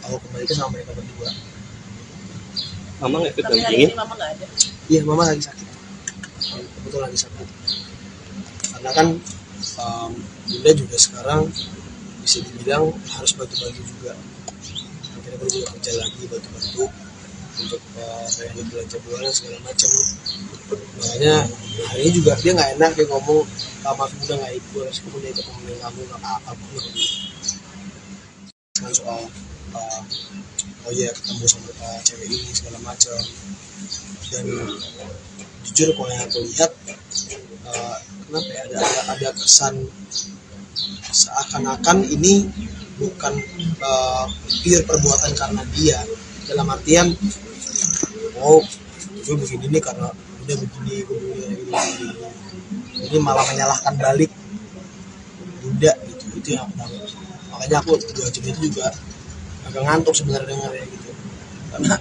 aku kembalikan sama mereka berdua. Mama ikut Tapi hari dampingin. ini mama nggak ada. Iya, mama lagi sakit, kebetulan lagi sakit. Karena kan bunda juga sekarang bisa dibilang harus bantu-bantu juga. Akhirnya gue juga kerja lagi bantu-bantu untuk bayar belanja bulanan segala macam. Makanya hari ini juga dia nggak enak, dia ngomong sama bunda nggak ikut, terus bunda ikut ngomongin kamu nggak apa-apa bunda. Kan soal oh iya ketemu sama cewek ini segala macam. Dan jujur kalau yang aku lihat kenapa ya ada kesan seakan-akan ini bukan pure perbuatan karena dia, dalam artian oh gue begini nih karena udah begini ini malah menyalahkan balik bunda gitu. Itu yang aku tahu. Makanya aku 2 jam itu juga agak ngantuk sebenarnya dengarnya gitu, karena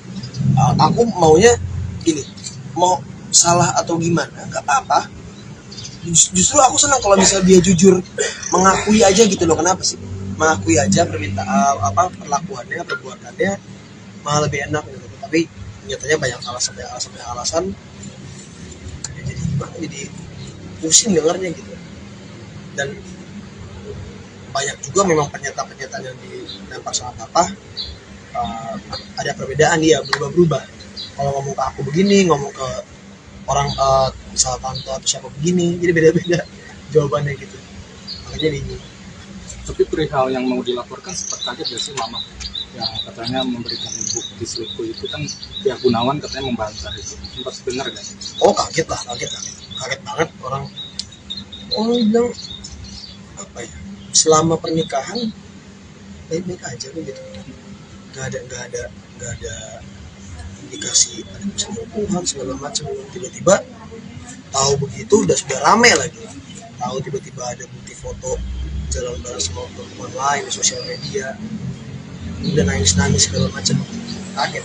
aku maunya gini, mau salah atau gimana nggak apa-apa. Justru aku senang kalau misalnya dia jujur mengakui aja gitu loh. Kenapa sih mengakui aja permintaan perlakuannya, perbuatannya malah lebih enak gitu. Tapi nyatanya banyak alasan jadi gimana, jadi pusing dengarnya gitu. Dan banyak juga memang pernyataan yang dilempar sama papa ada perbedaan, dia berubah-berubah. Kalau ngomong ke aku begini, ngomong ke orang misal tante atau siapa begini, jadi beda-beda jawabannya gitu. Makanya bingung. Tapi perihal yang mau dilaporkan sempat kaget gak sih mama yang katanya memberikan bukti selingkuh itu kan pihak Gunawan katanya membantah itu, sempat benar gak? Oh kaget banget orang bilang apa ya, selama pernikahan baik-baik aja gitu, nggak ada indikasi ada perselingkuhan segala macam. Tiba-tiba tahu begitu sudah rame lagi, tahu tiba-tiba ada bukti foto jalan bareng sama perempuan lain di sosial media, udah nangis segala macam, kaget.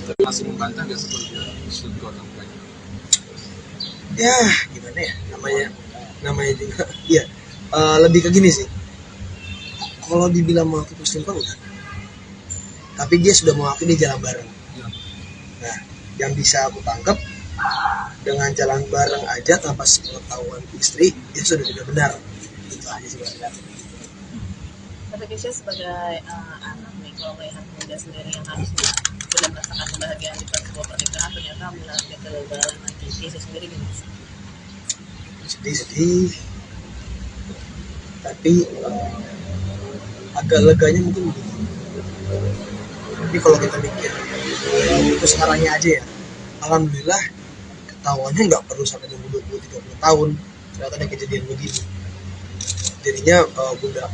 Tapi masih membantah gak seperti selingkuh orang tuanya? Ya gimana ya, namanya juga ya lebih ke gini sih, kalau dibilang mengaku selingkuh enggak, tapi dia sudah mengaku dia jalan bareng. Nah yang bisa aku tangkap, dengan jalan bareng aja tanpa sepengetahuan istri dia sudah tidak benar. Itu aja sih sebenarnya. Tapi Kesha sebagai anak nih, kalau melihat bunda sendiri yang harusnya sudah merasakan kebahagiaan di sebuah pernikahan, ternyata melihat kegagalan lagi, Kesha sendiri gimana sih? Sedih, tapi agak leganya mungkin begini. Tapi kalau kita mikir itu sekarangnya aja ya, alhamdulillah ketahuannya nggak perlu sampai 20-30 tahun ternyata ada kejadian begini. Jadinya bunda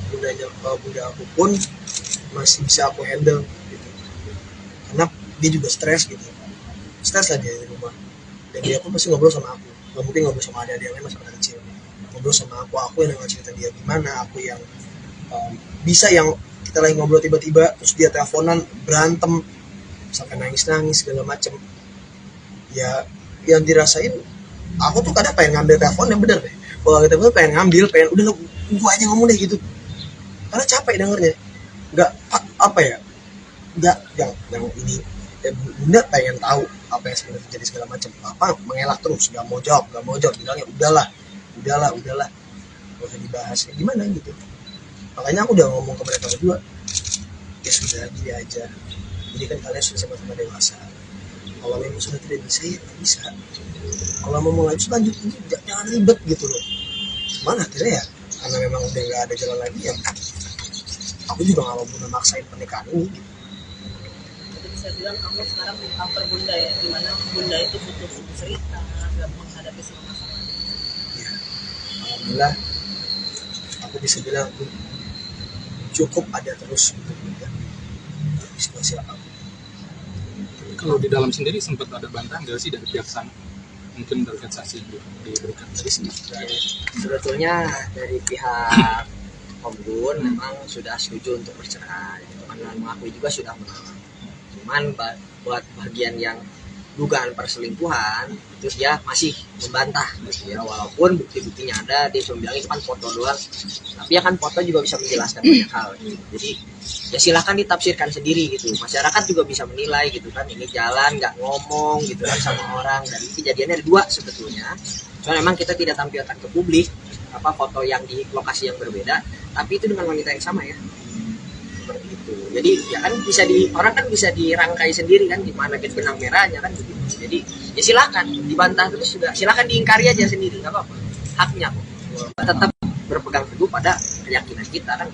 aku pun masih bisa aku handle gitu, karena dia juga stres lah dia di rumah, dan dia pun pasti ngobrol sama aku. Gak mungkin ngobrol sama adik-adik yang lain, masih anak kecil, ngobrol sama aku yang nggak cerita dia gimana, aku yang bisa yang kita lagi ngobrol tiba-tiba terus dia teleponan berantem sampai nangis segala macem. Ya yang dirasain aku tuh kadang pengen ngambil telepon, yang bener deh kalau kita pengen ngambil, udah gua aja ngomong deh gitu, karena capek dengernya. Nggak apa ya, nggak yang ini ya, bunda pengen tahu apa yang sebenarnya terjadi segala macam. Apa mengelak terus, nggak mau jawab, bilangnya udahlah nggak usah dibahas ya, gimana gitu. Makanya aku udah ngomong ke mereka berdua, ya sudah gini aja, jadi kan kalian sudah sama-sama dewasa, kalau memang sudah tidak bisa ya tidak bisa, kalau mau lanjut jangan ribet gitu loh. Cuman akhirnya ya karena memang udah nggak ada jalan lagi ya, aku juga nggak mau memaksain pernikahan ini gitu. Jadi bisa bilang kamu sekarang di cover bunda ya, dimana bunda itu butuh cerita dalam menghadapi semua masalah. Ya, alhamdulillah aku bisa bilang aku cukup ada terus untuk bunda di situasi apapun. Kalau di dalam sendiri sempat ada bantahan gak sih dari pihak sana mungkin target saksi yang diberikan dari sini? Sebetulnya dari pihak Om Gun memang sudah setuju untuk bercerai, karena mengakui juga sudah menolak. Cuman buat bagian yang dugaan perselingkuhan itu dia masih membantah gitu ya, walaupun bukti-buktinya ada. Dia cuma bilang itu kan foto doang, tapi ya kan foto juga bisa menjelaskan banyak hal gitu. Jadi ya silahkan ditafsirkan sendiri gitu, masyarakat juga bisa menilai gitu kan, ini jalan nggak ngomong gitu kan sama orang, dan kejadiannya ada dua sebetulnya. Cuma memang kita tidak tampilkan ke publik foto yang di lokasi yang berbeda, tapi itu dengan wanita yang sama ya, seperti itu. Jadi ya kan orang kan bisa dirangkai sendiri kan di mana benang merahnya kan begitu. Jadi ya silakan dibantah terus juga, silakan diingkari aja sendiri, nggak apa-apa, haknya kok. Tetap berpegang teguh pada keyakinan kita kan.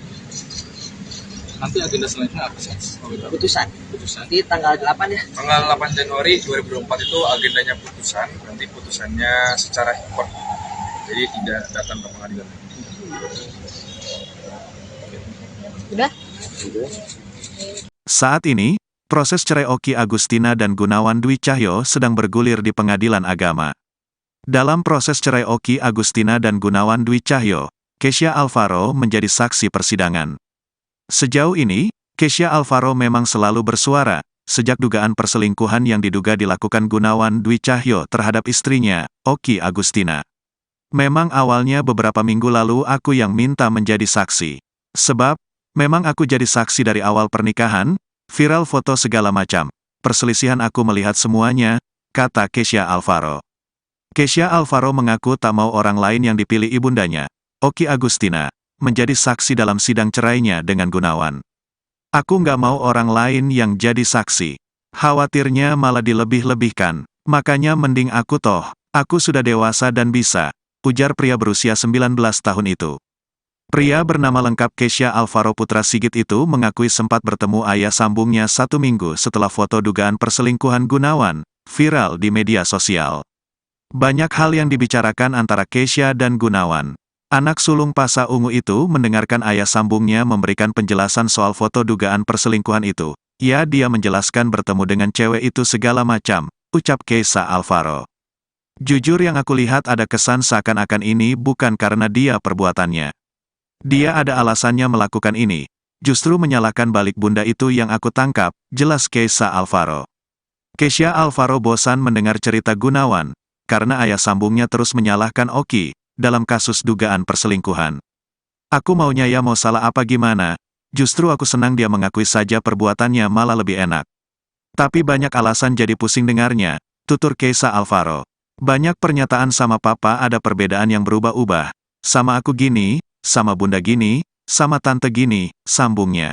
Nanti agenda selanjutnya apa sih? Putusan. Nanti tanggal 8 ya. Tanggal 8 Januari 2024 itu agendanya putusan. Nanti putusannya secara hikmat, jadi tidak datang ke pengadilan. Udah? Saat ini, proses cerai Oki Agustina dan Gunawan Dwi Cahyo sedang bergulir di Pengadilan Agama. Dalam proses cerai Oki Agustina dan Gunawan Dwi Cahyo, Kesha Alvaro menjadi saksi persidangan. Sejauh ini, Kesha Alvaro memang selalu bersuara sejak dugaan perselingkuhan yang diduga dilakukan Gunawan Dwi Cahyo terhadap istrinya, Oki Agustina. Memang awalnya beberapa minggu lalu aku yang minta menjadi saksi. Sebab, memang aku jadi saksi dari awal pernikahan, viral foto segala macam. Perselisihan aku melihat semuanya, kata Kesha Alvaro. Kesha Alvaro mengaku tak mau orang lain yang dipilih ibundanya, Oki Agustina, menjadi saksi dalam sidang cerainya dengan Gunawan. Aku nggak mau orang lain yang jadi saksi. Khawatirnya malah dilebih-lebihkan. Makanya mending aku toh. Aku sudah dewasa dan bisa, ujar pria berusia 19 tahun itu. Pria bernama lengkap Kesha Alvaro Putra Sigit itu mengakui sempat bertemu ayah sambungnya 1 minggu setelah foto dugaan perselingkuhan Gunawan viral di media sosial. Banyak hal yang dibicarakan antara Kesha dan Gunawan. Anak sulung Pasa Ungu itu mendengarkan ayah sambungnya memberikan penjelasan soal foto dugaan perselingkuhan itu. Ya, dia menjelaskan bertemu dengan cewek itu segala macam, ucap Kesha Alvaro. Jujur yang aku lihat ada kesan seakan-akan ini bukan karena dia perbuatannya. Dia ada alasannya melakukan ini. Justru menyalahkan balik bunda itu yang aku tangkap, jelas Kesha Alvaro. Kesha Alvaro bosan mendengar cerita Gunawan, karena ayah sambungnya terus menyalahkan Oki dalam kasus dugaan perselingkuhan. Aku maunya ya mau salah apa gimana, justru aku senang dia mengakui saja perbuatannya malah lebih enak. Tapi banyak alasan jadi pusing dengarnya, tutur Kesha Alvaro. Banyak pernyataan sama papa ada perbedaan yang berubah-ubah. Sama aku gini, sama bunda gini, sama tante gini, sambungnya.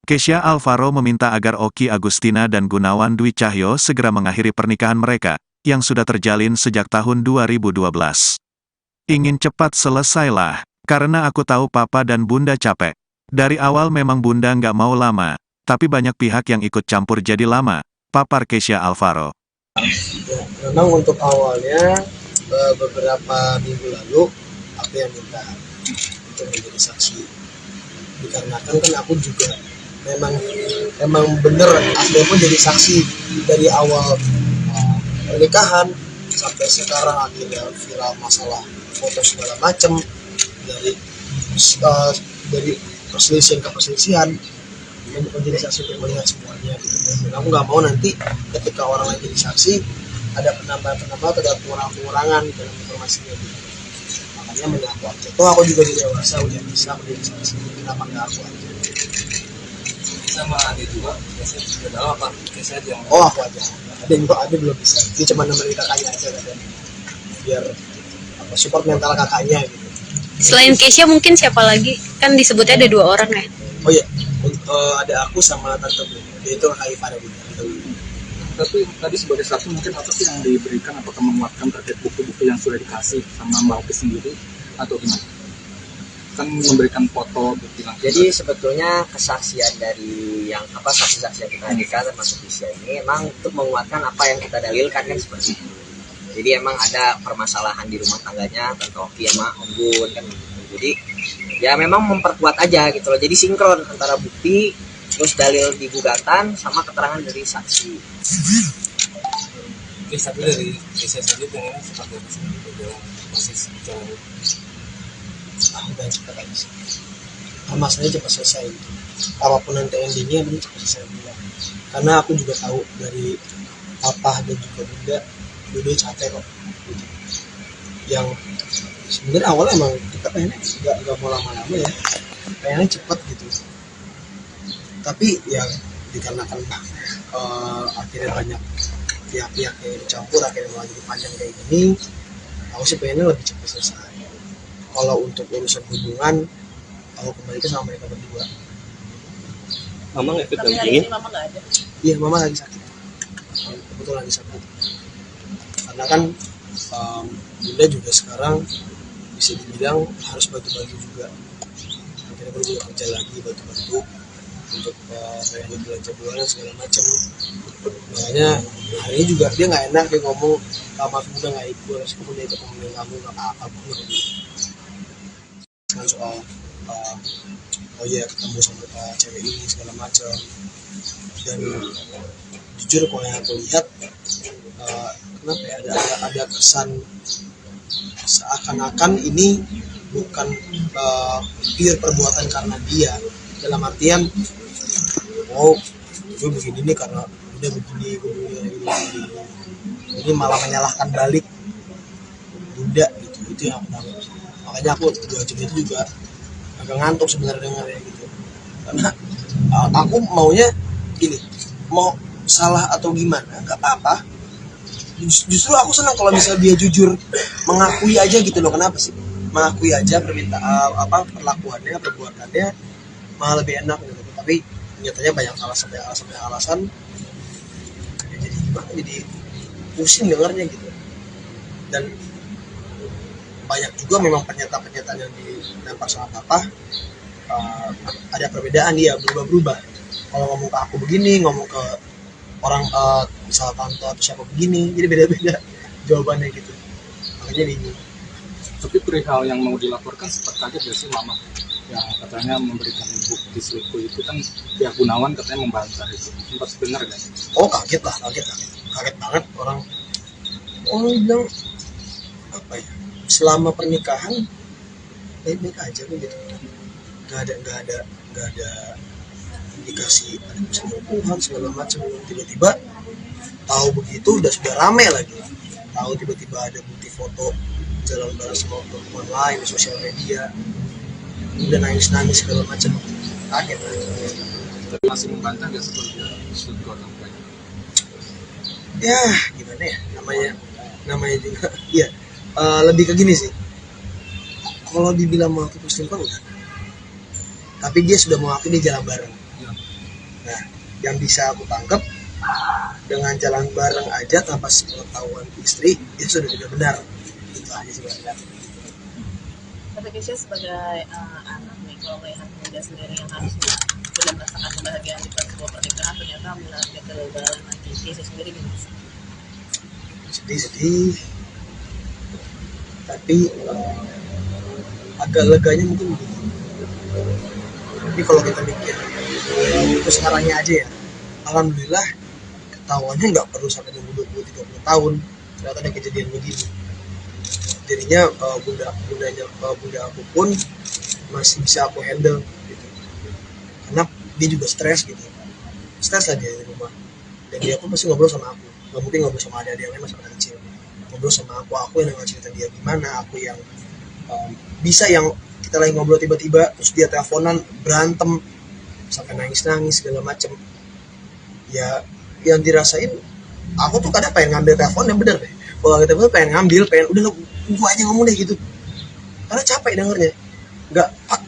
Kesha Alvaro meminta agar Oki Agustina dan Gunawan Dwi Cahyo segera mengakhiri pernikahan mereka, yang sudah terjalin sejak tahun 2012. Ingin cepat selesailah, karena aku tahu papa dan bunda capek. Dari awal memang bunda nggak mau lama, tapi banyak pihak yang ikut campur jadi lama, papar Kesha Alvaro. Ya, memang untuk awalnya beberapa minggu lalu aku yang minta untuk menjadi saksi, dikarenakan kan aku juga memang bener aku pun jadi saksi dari awal pernikahan sampai sekarang akhirnya viral masalah foto segala macam, dari perselisihan ke perselisihan, menjadi saksi untuk melihat semuanya gitu. Dan aku nggak mau nanti ketika orang lain jadi saksi ada penambahan atau ada pengurangan dalam informasinya gitu. Makanya mengaku aja. Toh aku juga dewasa udah bisa menjadi saksi, kenapa nggak aku aja? Sama adik juga, biasanya sudah dalam apa? Biasanya aja. Oh aku aja. Ada belum bisa. Dia cuma nemenin kakaknya aja kan, biar support mental kakaknya gitu. Selain Kesha mungkin siapa lagi? Kan disebutnya ada 2 orang ya. Oh iya, ada aku sama tante Bu, yaitu kakak ipar Bu. Tapi tadi sebagai saksi mungkin apa sih yang diberikan, apakah menguatkan terkait bukti-bukti yang sudah dikasih sama Mbak Oki sendiri atau gimana? Kan memberikan foto bukti langsung. Jadi sebetulnya kesaksian dari yang saksi-saksi yang kita hadirkan termasuk Kesha ini emang untuk menguatkan apa yang kita dalilkan kan seperti itu. Jadi emang ada permasalahan di rumah tangganya tante Oki sama Om Gun kan gitu. Jadi ya memang memperkuat aja gitu loh. Jadi sinkron antara bukti terus dalil di gugatan sama keterangan dari saksi. Oke, satu dari saya sendiri pengennya seperti apa sih dalam proses jalan udah cepat aja sih. Masalahnya cepat selesai. Apapun nanti endingnya ini cepat selesai juga. Karena aku juga tahu dari papa dan juga bunda, dua capek kok. Gitu. Yang sebenarnya awalnya emang kita pengennya nggak mau lama-lama ya, pengennya cepat gitu. Tapi ya dikarenakan akhirnya banyak pihak-pihak yang dicampur akhirnya malah jadi panjang kayak gini, aku sih pengennya lebih cepat selesai. Kalau untuk urusan hubungan, aku kembalikan sama mereka berdua. Mamang ikut Tapi hari dampingin. ini mama nggak ada. Iya, mama lagi sakit, kebetulan lagi sakit. Karena kan bunda juga sekarang bisa dibilang harus bantu-bantu juga. Akhirnya aku juga kerja lagi bantu-bantu untuk bayar belanja bulanan segala macam. Makanya hari ini juga dia nggak enak, dia ngomong sama aku udah nggak ikut, terus kemudian ikut ngomongin kamu nggak apa-apa kan soal oh iya ketemu sama cewek ini segala macam. Dan jujur kalau yang aku lihat kenapa ya ada kesan seakan-akan ini bukan pure perbuatan karena dia, dalam artian gue begini nih karena udah begini ini malah menyalahkan balik bunda gitu. Itu yang aku tahu. Makanya aku 2 jam itu juga agak ngantuk sebenarnya dengarnya gitu, karena aku maunya gini, mau salah atau gimana nggak apa-apa. Justru aku senang kalau misalnya dia jujur mengakui aja gitu loh. Kenapa sih mengakui aja permintaan perlakuannya, perbuatannya malah lebih enak gitu. Tapi nyatanya banyak alasan ya, jadi gimana, jadi pusing dengarnya gitu. Dan banyak juga memang pernyataan yang dilempar sama papa ada perbedaan, dia berubah-berubah. Kalau ngomong ke aku begini, ngomong ke orang misal tante atau siapa begini, jadi beda-beda jawabannya gitu. Makanya bingung. Tapi perihal yang mau dilaporkan sempat kaget gak sih mama yang katanya memberikan bukti selingkuh itu kan pihak Gunawan katanya membantah itu, sempat benar kan? Oh kaget banget orang bilang apa ya, selama pernikahan baik-baik aja kok gitu, nggak ada indikasi ada perselingkuhan segala macam. Tiba-tiba tahu begitu sudah rame lagi, tahu tiba-tiba ada bukti foto jalan bareng sama perempuan lain di sosial media, udah nangis segala macam, kaget. Tapi masih membantah gak seperti selingkuh orang tuanya? Ya gimana ya, namanya juga iya. Lebih ke gini sih, kalau dibilang mengaku selingkuh enggak, tapi dia sudah mengaku dia jalan bareng. Nah, yang bisa aku tangkap dengan jalan bareng aja tanpa sepengetahuan istri itu sudah tidak benar. Itu aja sebenarnya. Tapi Kesha sebagai anak nih, kalau melihat bunda sendiri yang harusnya sudah merasakan kebahagiaan di sebuah pernikahan, ternyata melihat kegagalan nanti Kesha sendiri gimana sih? Sedih, tapi agak leganya mungkin begini. Jadi kalau kita mikir itu sekarangnya aja ya, alhamdulillah ketahuannya nggak perlu sampai nunggu 20-30 tahun ternyata ada kejadian begini. Jadinya bunda aku pun masih bisa aku handle gitu, karena dia juga stres lah dia di rumah, dan dia pun pasti ngobrol sama aku. Gak mungkin ngobrol sama adik-adik yang lain masih kecil, ngobrol sama aku yang dengar cerita dia gimana, aku yang bisa yang kita lagi ngobrol tiba-tiba terus dia teleponan berantem sampai nangis segala macem. Ya yang dirasain aku tuh kadang pengen ngambil telepon, yang bener deh kalau kita tuh pengen udah gua aja ngomong deh gitu, karena capek dengernya. Nggak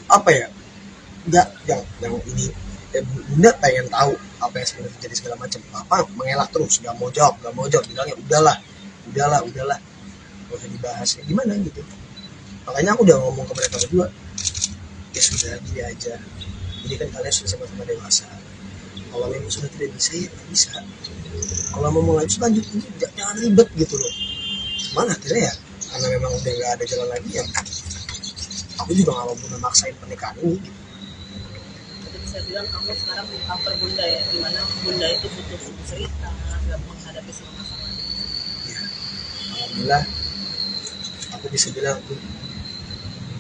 apa ya, nggak yang ini bunda pengen tahu apa yang sebenarnya terjadi segala macam. Apa mengelak terus, nggak mau jawab, bilangnya udahlah nggak usah dibahas ya, gimana gitu. Makanya aku udah ngomong ke mereka berdua, ya sudah gini aja, ini kan kalian sudah sama-sama dewasa, kalau memang sudah tidak bisa ya tidak bisa, kalau mau mulai lanjut jangan ribet gitu loh. Cuman akhirnya ya karena memang udah nggak ada jalan lagi ya, aku juga nggak mau memaksain pernikahan ini gitu. Jadi bisa bilang kamu sekarang cover bunda ya, dimana bunda itu butuh cerita nggak menghadapi semua masalah. alhamdulillah aku bisa bilang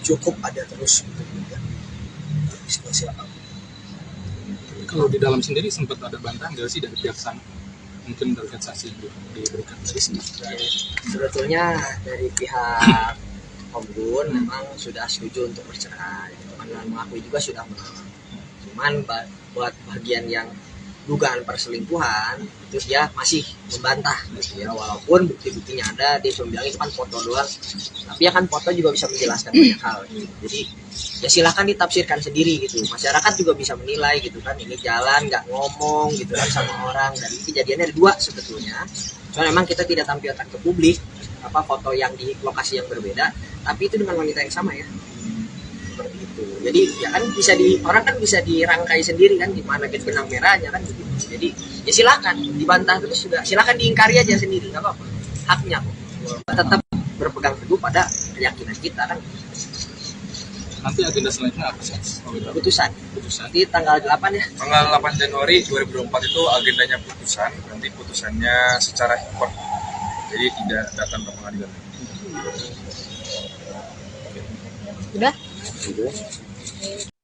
cukup ada terus untuk memberikan situasi apapun. Kalau di dalam sendiri sempat ada bantahan nggak sih dari pihak sana? Mungkin dari saksi yang diberikan dari sini. Sebetulnya dari pihak Om Gun memang sudah setuju untuk bercerai, teman mengakui juga sudah menolak. Cuman buat bagian yang dugaan perselingkuhan itu dia masih membantah gitu ya, walaupun bukti-buktinya ada. Dia cuma bilang itu kan foto doang, tapi ya kan foto juga bisa menjelaskan banyak hal gitu. Jadi ya silahkan ditafsirkan sendiri gitu, masyarakat juga bisa menilai gitu kan, ini jalan nggak ngomong gitu kan sama orang, dan kejadiannya ada dua sebetulnya. Cuma memang kita tidak tampilkan ke publik apa foto yang di lokasi yang berbeda, tapi itu dengan wanita yang sama ya, seperti itu. Jadi ya kan bisa orang kan bisa dirangkai sendiri kan di mana benang merahnya kan begitu. Jadi ya silakan dibantah terus juga, silakan diingkari aja sendiri, nggak apa-apa, haknya kok. Tetap berpegang teguh pada keyakinan kita kan. Nanti agenda selanjutnya apa sih? Putusan. Nanti tanggal 8 ya. Tanggal 8 Januari 2024 itu agendanya putusan. Nanti putusannya secara hikmat, jadi tidak datang ke pengadilan. Udah?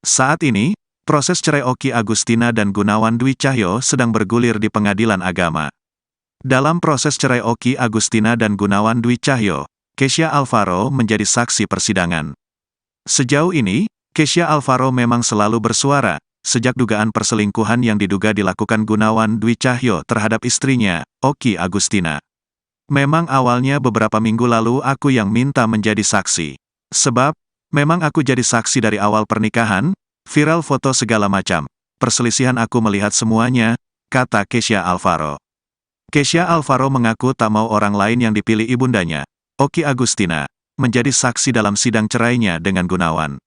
Saat ini, proses cerai Oki Agustina dan Gunawan Dwi Cahyo sedang bergulir di Pengadilan Agama. Dalam proses cerai Oki Agustina dan Gunawan Dwi Cahyo, Kesha Alvaro menjadi saksi persidangan. Sejauh ini, Kesha Alvaro memang selalu bersuara sejak dugaan perselingkuhan yang diduga dilakukan Gunawan Dwi Cahyo terhadap istrinya, Oki Agustina. Memang awalnya beberapa minggu lalu aku yang minta menjadi saksi. Sebab, memang aku jadi saksi dari awal pernikahan, viral foto segala macam. Perselisihan aku melihat semuanya, kata Kesha Alvaro. Kesha Alvaro mengaku tak mau orang lain yang dipilih ibundanya, Oki Agustina, menjadi saksi dalam sidang cerainya dengan Gunawan.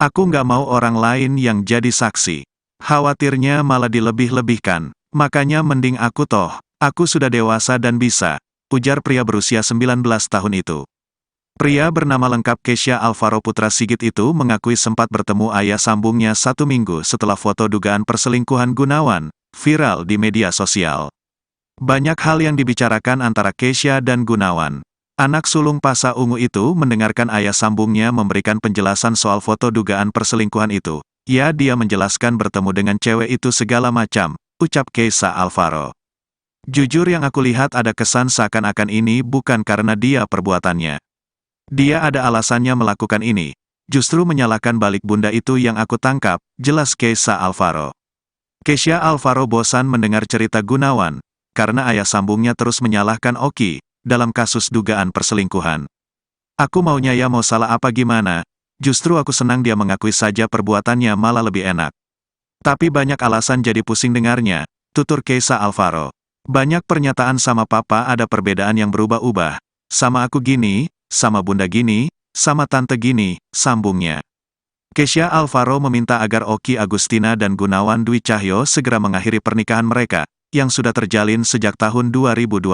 Aku nggak mau orang lain yang jadi saksi. Khawatirnya malah dilebih-lebihkan. Makanya mending aku toh. Aku sudah dewasa dan bisa, ujar pria berusia 19 tahun itu. Pria bernama lengkap Kesha Alvaro Putra Sigit itu mengakui sempat bertemu ayah sambungnya 1 minggu setelah foto dugaan perselingkuhan Gunawan viral di media sosial. Banyak hal yang dibicarakan antara Kesha dan Gunawan. Anak sulung Pasa Ungu itu mendengarkan ayah sambungnya memberikan penjelasan soal foto dugaan perselingkuhan itu. Ya, dia menjelaskan bertemu dengan cewek itu segala macam, ucap Kesha Alvaro. Jujur yang aku lihat ada kesan seakan-akan ini bukan karena dia perbuatannya. Dia ada alasannya melakukan ini. Justru menyalahkan balik bunda itu yang aku tangkap, jelas Kesha Alvaro. Kesha Alvaro bosan mendengar cerita Gunawan, karena ayah sambungnya terus menyalahkan Oki dalam kasus dugaan perselingkuhan. Aku maunya ya mau salah apa gimana, justru aku senang dia mengakui saja perbuatannya malah lebih enak. Tapi banyak alasan jadi pusing dengarnya, tutur Kesha Alvaro. Banyak pernyataan sama papa ada perbedaan yang berubah-ubah. Sama aku gini, sama bunda gini, sama tante gini, sambungnya. Kesha Alvaro meminta agar Oki Agustina dan Gunawan Dwi Cahyo segera mengakhiri pernikahan mereka, yang sudah terjalin sejak tahun 2012.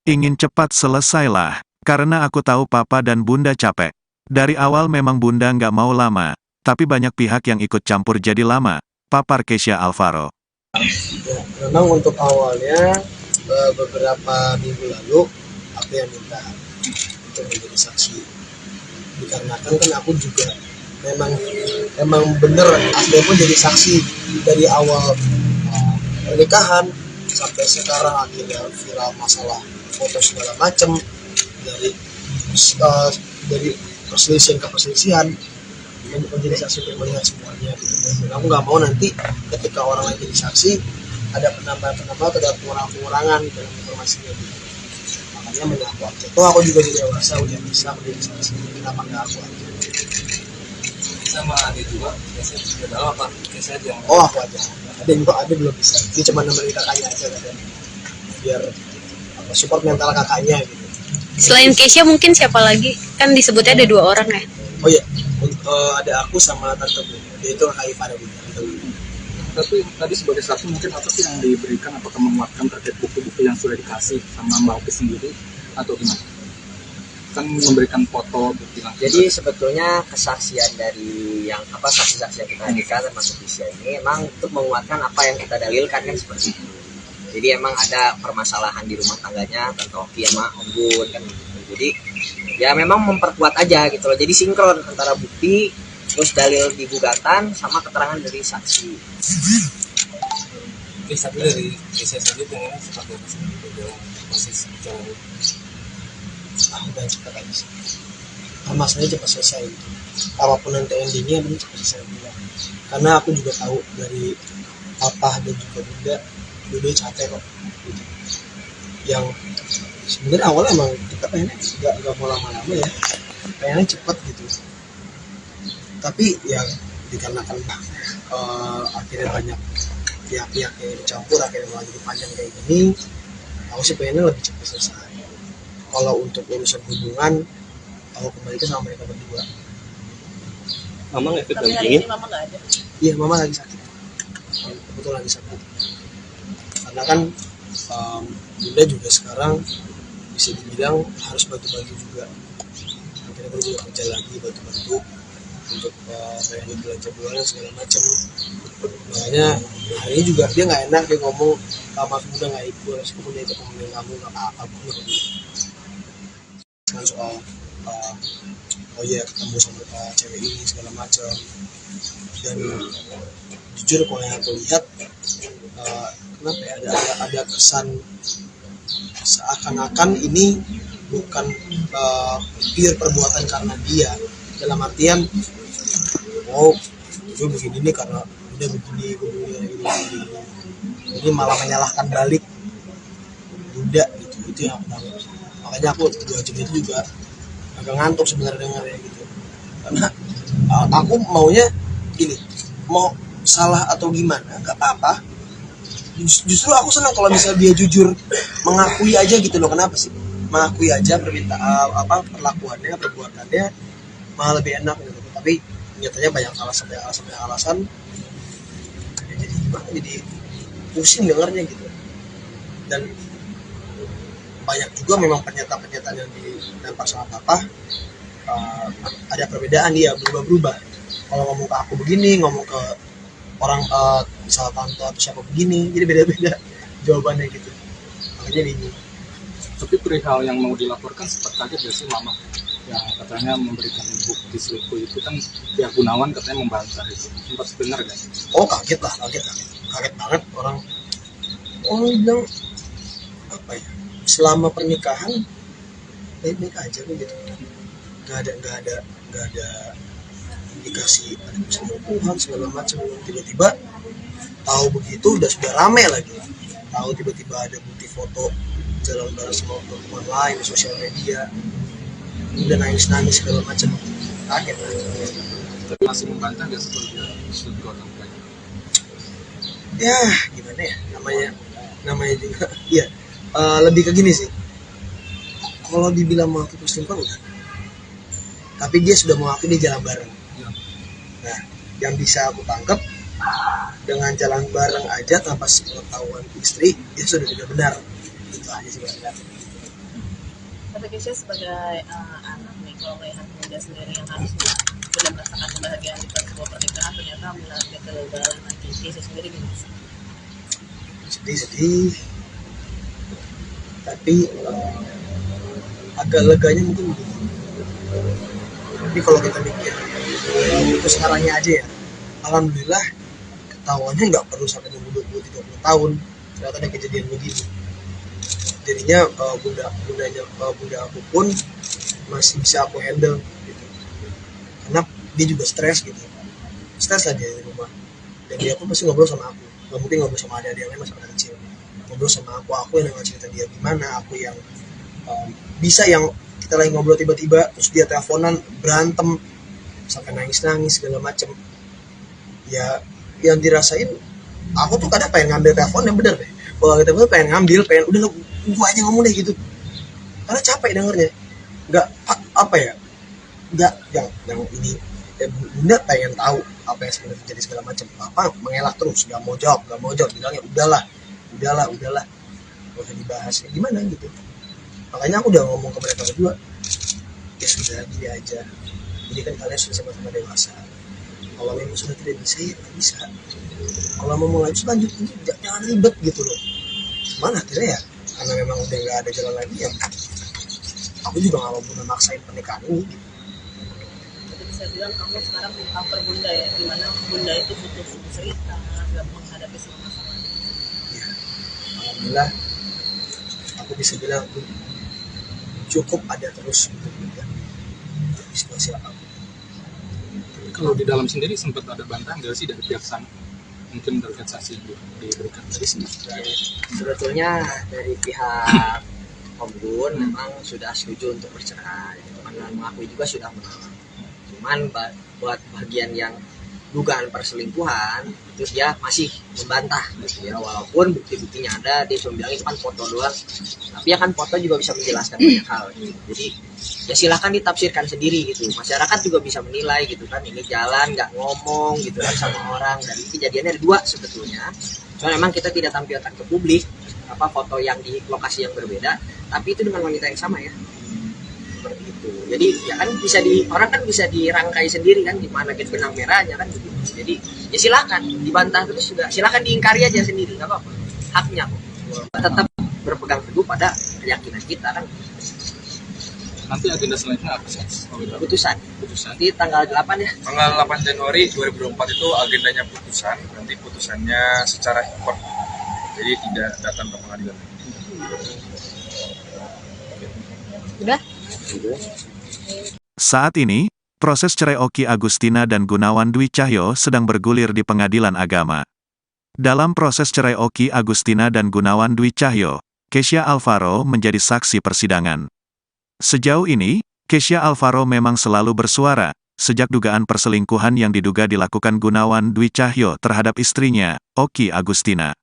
Ingin cepat selesailah, karena aku tahu papa dan bunda capek. Dari awal memang bunda nggak mau lama, tapi banyak pihak yang ikut campur jadi lama, papar Kesha Alvaro. Ya, memang untuk awalnya beberapa minggu lalu aku yang minta untuk menjadi saksi, dikarenakan kan aku juga memang bener aku pun jadi saksi dari awal pernikahan sampai sekarang akhirnya viral masalah foto segala macam, dari perselisihan ke perselisihan, menjadi saksi untuk melihat semuanya gitu. Dan aku nggak mau nanti ketika orang lain jadi saksi ada penambahan atau ada pengurangan dalam informasinya gitu. Makanya mengaku aja. Toh aku juga sudah dewasa, udah bisa menjadi saksi, kenapa nggak aku aja? Sama adik juga, biasanya sudah dalam apa? Biasanya aja. Oh aku aja. Ada belum bisa. Dia cuma nemenin kakaknya aja kan, biar support mental kakaknya gitu. Selain Kesha mungkin siapa lagi? Kan disebutnya ada 2 orang ya. Oh iya, ada aku sama tante Bu, yaitu kakak ipar Bu. Tapi tadi sebagai saksi mungkin apa sih yang diberikan, apakah menguatkan terkait bukti-bukti yang sudah dikasih sama Mbak Oki sendiri atau gimana? Kan memberikan foto bukti langsung. Jadi sebetulnya kesaksian dari yang saksi-saksi yang kita hadirkan termasuk Kesha ini emang untuk menguatkan apa yang kita dalilkan kan seperti itu. Jadi emang ada permasalahan di rumah tangganya Tante Oki sama Om Gun kan gitu. Jadi ya memang memperkuat aja gitu loh. Jadi sinkron antara bukti terus dalil di gugatan sama keterangan dari saksi. Oke, tapi dari kisah selanjutnya seperti apa sih dalam proses jalan Udah cepat aja sih. Masalahnya cepat selesai gitu. Apapun nanti endingnya ini cepat selesai juga. Karena aku juga tahu dari papa dan juga bunda capek kok gitu. Yang sebenarnya awalnya emang kita pengennya nggak mau lama-lama ya, pengennya cepat gitu. Tapi yang dikarenakan akhirnya banyak pihak-pihak yang dicampur, akhirnya malah jadi panjang kayak gini. Aku sih pengennya lebih cepat selesai. Kalau untuk urusan hubungan, aku kembalikan sama mereka berdua. Mama ngefit Tapi hari dampingin. ini mama nggak ada. Iya, mama lagi sakit. Kebetulan lagi sakit. Karena kan bunda juga sekarang bisa dibilang harus bantu-bantu juga. Akhirnya aku juga kerja lagi bantu-bantu untuk bayar belanja bulanan segala macam. Makanya hari ini juga dia nggak enak, dia ngomong sama bunda nggak ikut, terus kemudian ikut ngomongin kamu nggak apa-apa kan soal oh iya ketemu sama cewek ini segala macam. Dan jujur kalau yang aku lihat kenapa ya ada kesan seakan-akan ini bukan pure perbuatan karena dia, dalam artian oh gue begini nih karena udah begini ini malah menyalahkan balik bunda gitu. Itu yang aku tahu. Makanya aku 2 jam itu juga agak ngantuk sebenarnya dengarnya gitu. Karena aku maunya gini, mau salah atau gimana nggak apa-apa. Justru aku senang kalau misalnya dia jujur mengakui aja gitu loh. Kenapa sih mengakui aja permintaan perlakuannya, perbuatannya malah lebih enak gitu. Tapi nyatanya banyak alasan ya jadi gimana, jadi pusing dengarnya gitu. Dan banyak juga memang pernyataan yang dilempar sama papa ada perbedaan, dia berubah-berubah. Kalau ngomong ke aku begini, ngomong ke orang misal tante atau siapa begini, jadi beda-beda jawabannya gitu. Makanya bingung. Tapi perihal yang mau dilaporkan sempat kaget gak sih mama yang katanya memberikan bukti selingkuh itu kan pihak Gunawan katanya membantah itu, sempat benar gak? Oh kaget banget orang bilang apa ya, selama pernikahan baik-baik aja gitu, nggak ada indikasi ada perselingkuhan segala macam. Tiba-tiba tahu begitu sudah rame lagi, tahu tiba-tiba ada bukti foto jalan bareng sama perempuan lain di sosial media, udah nangis segala macam, kaget lah. Tapi masih membantah gak seperti selingkuh atau enggak? Ya gimana ya, namanya juga iya. Lebih ke gini sih, kalau dibilang mengaku selingkuh enggak, tapi dia sudah mengaku dia jalan bareng. Nah, yang bisa aku tangkap dengan jalan bareng aja tanpa sepengetahuan istri itu sudah tidak benar. Itu aja sih sebenarnya. Tapi Kesha sebagai anak nih, kalau melihat bunda sendiri yang harusnya sudah merasakan kebahagiaan di sebuah pernikahan, ternyata mengalami kegagalan nanti, Kesha sendiri gimana sih? Sedih, tapi agak leganya mungkin begini. Tapi kalau kita mikir itu sekarangnya aja ya, alhamdulillah ketahuannya nggak perlu sampai nunggu 20-30 tahun ternyata ada kejadian begini. Jadinya bunda aku pun masih bisa aku handle gitu, karena dia juga stres lah dia di rumah. Dan dia pun pasti ngobrol sama aku, nggak mungkin ngobrol sama adik-adik yang lain masih kecil. Ngobrol sama aku yang dengar cerita dia gimana, aku yang bisa yang kita lagi ngobrol tiba-tiba terus dia teleponan berantem sampai nangis segala macem. Ya yang dirasain aku tuh kadang pengen ngambil telepon, yang bener deh kalau kita pengen ngambil, udah gua aja ngomong deh gitu, karena capek dengernya. Nggak apa ya, nggak yang ini ya, bunda pengen tahu apa yang sebenarnya terjadi segala macam. Papa mengelak terus, nggak mau jawab, bilangnya udahlah nggak usah dibahas ya, gimana gitu. Makanya aku udah ngomong ke mereka berdua, ya sudah gini aja, ini kan kalian sudah sama-sama dewasa, kalau memang sudah tidak bisa ya tidak bisa, kalau mau mulai lanjut jangan ribet gitu loh. cuman akhirnya ya karena memang udah nggak ada jalan lagi ya aku juga nggak mau memaksain pernikahan ini. Jadi bisa bilang kamu sekarang di cover bunda ya, dimana bunda itu butuh cerita dalam menghadapi semua masalah. Ya, alhamdulillah aku bisa bilang aku cukup ada terus untuk bunda di situasi apapun. Tapi kalau di dalam sendiri sempat ada bantahan nggak sih dari pihak sana? Mungkin terkait saksi yang diberikan dari sini. Sebetulnya dari pihak Om Gun memang sudah setuju untuk bercerai, karena mengakui juga sudah menolak. Cuman buat bagian yang dugaan perselingkuhan itu dia masih membantah gitu ya, walaupun bukti-buktinya ada. Dia cuma bilang itu kan foto doang, tapi ya kan foto juga bisa menjelaskan banyak hal gitu. Jadi ya silahkan ditafsirkan sendiri gitu, masyarakat juga bisa menilai gitu kan, ini jalan nggak ngomong gitu kan sama orang, dan kejadiannya ada dua sebetulnya. Cuma memang kita tidak tampilkan ke publik apa foto yang di lokasi yang berbeda, tapi itu dengan wanita yang sama ya, seperti itu. Jadi ya kan bisa orang kan bisa dirangkai sendiri kan di mana benang merahnya kan gitu. Jadi ya silakan dibantah terus juga, silakan diingkari aja sendiri, nggak apa-apa, haknya kok. Tetap berpegang teguh pada keyakinan kita kan. Nanti agenda selanjutnya apa sih? Putusan. Nanti tanggal 8 ya. Tanggal 8 Januari 2024 itu agendanya putusan. Nanti putusannya secara hikmat, jadi tidak datang ke pengadilan. Udah? Saat ini, proses cerai Oki Agustina dan Gunawan Dwi Cahyo sedang bergulir di Pengadilan Agama. Dalam proses cerai Oki Agustina dan Gunawan Dwi Cahyo, Kesha Alvaro menjadi saksi persidangan. Sejauh ini, Kesha Alvaro memang selalu bersuara, sejak dugaan perselingkuhan yang diduga dilakukan Gunawan Dwi Cahyo terhadap istrinya, Oki Agustina.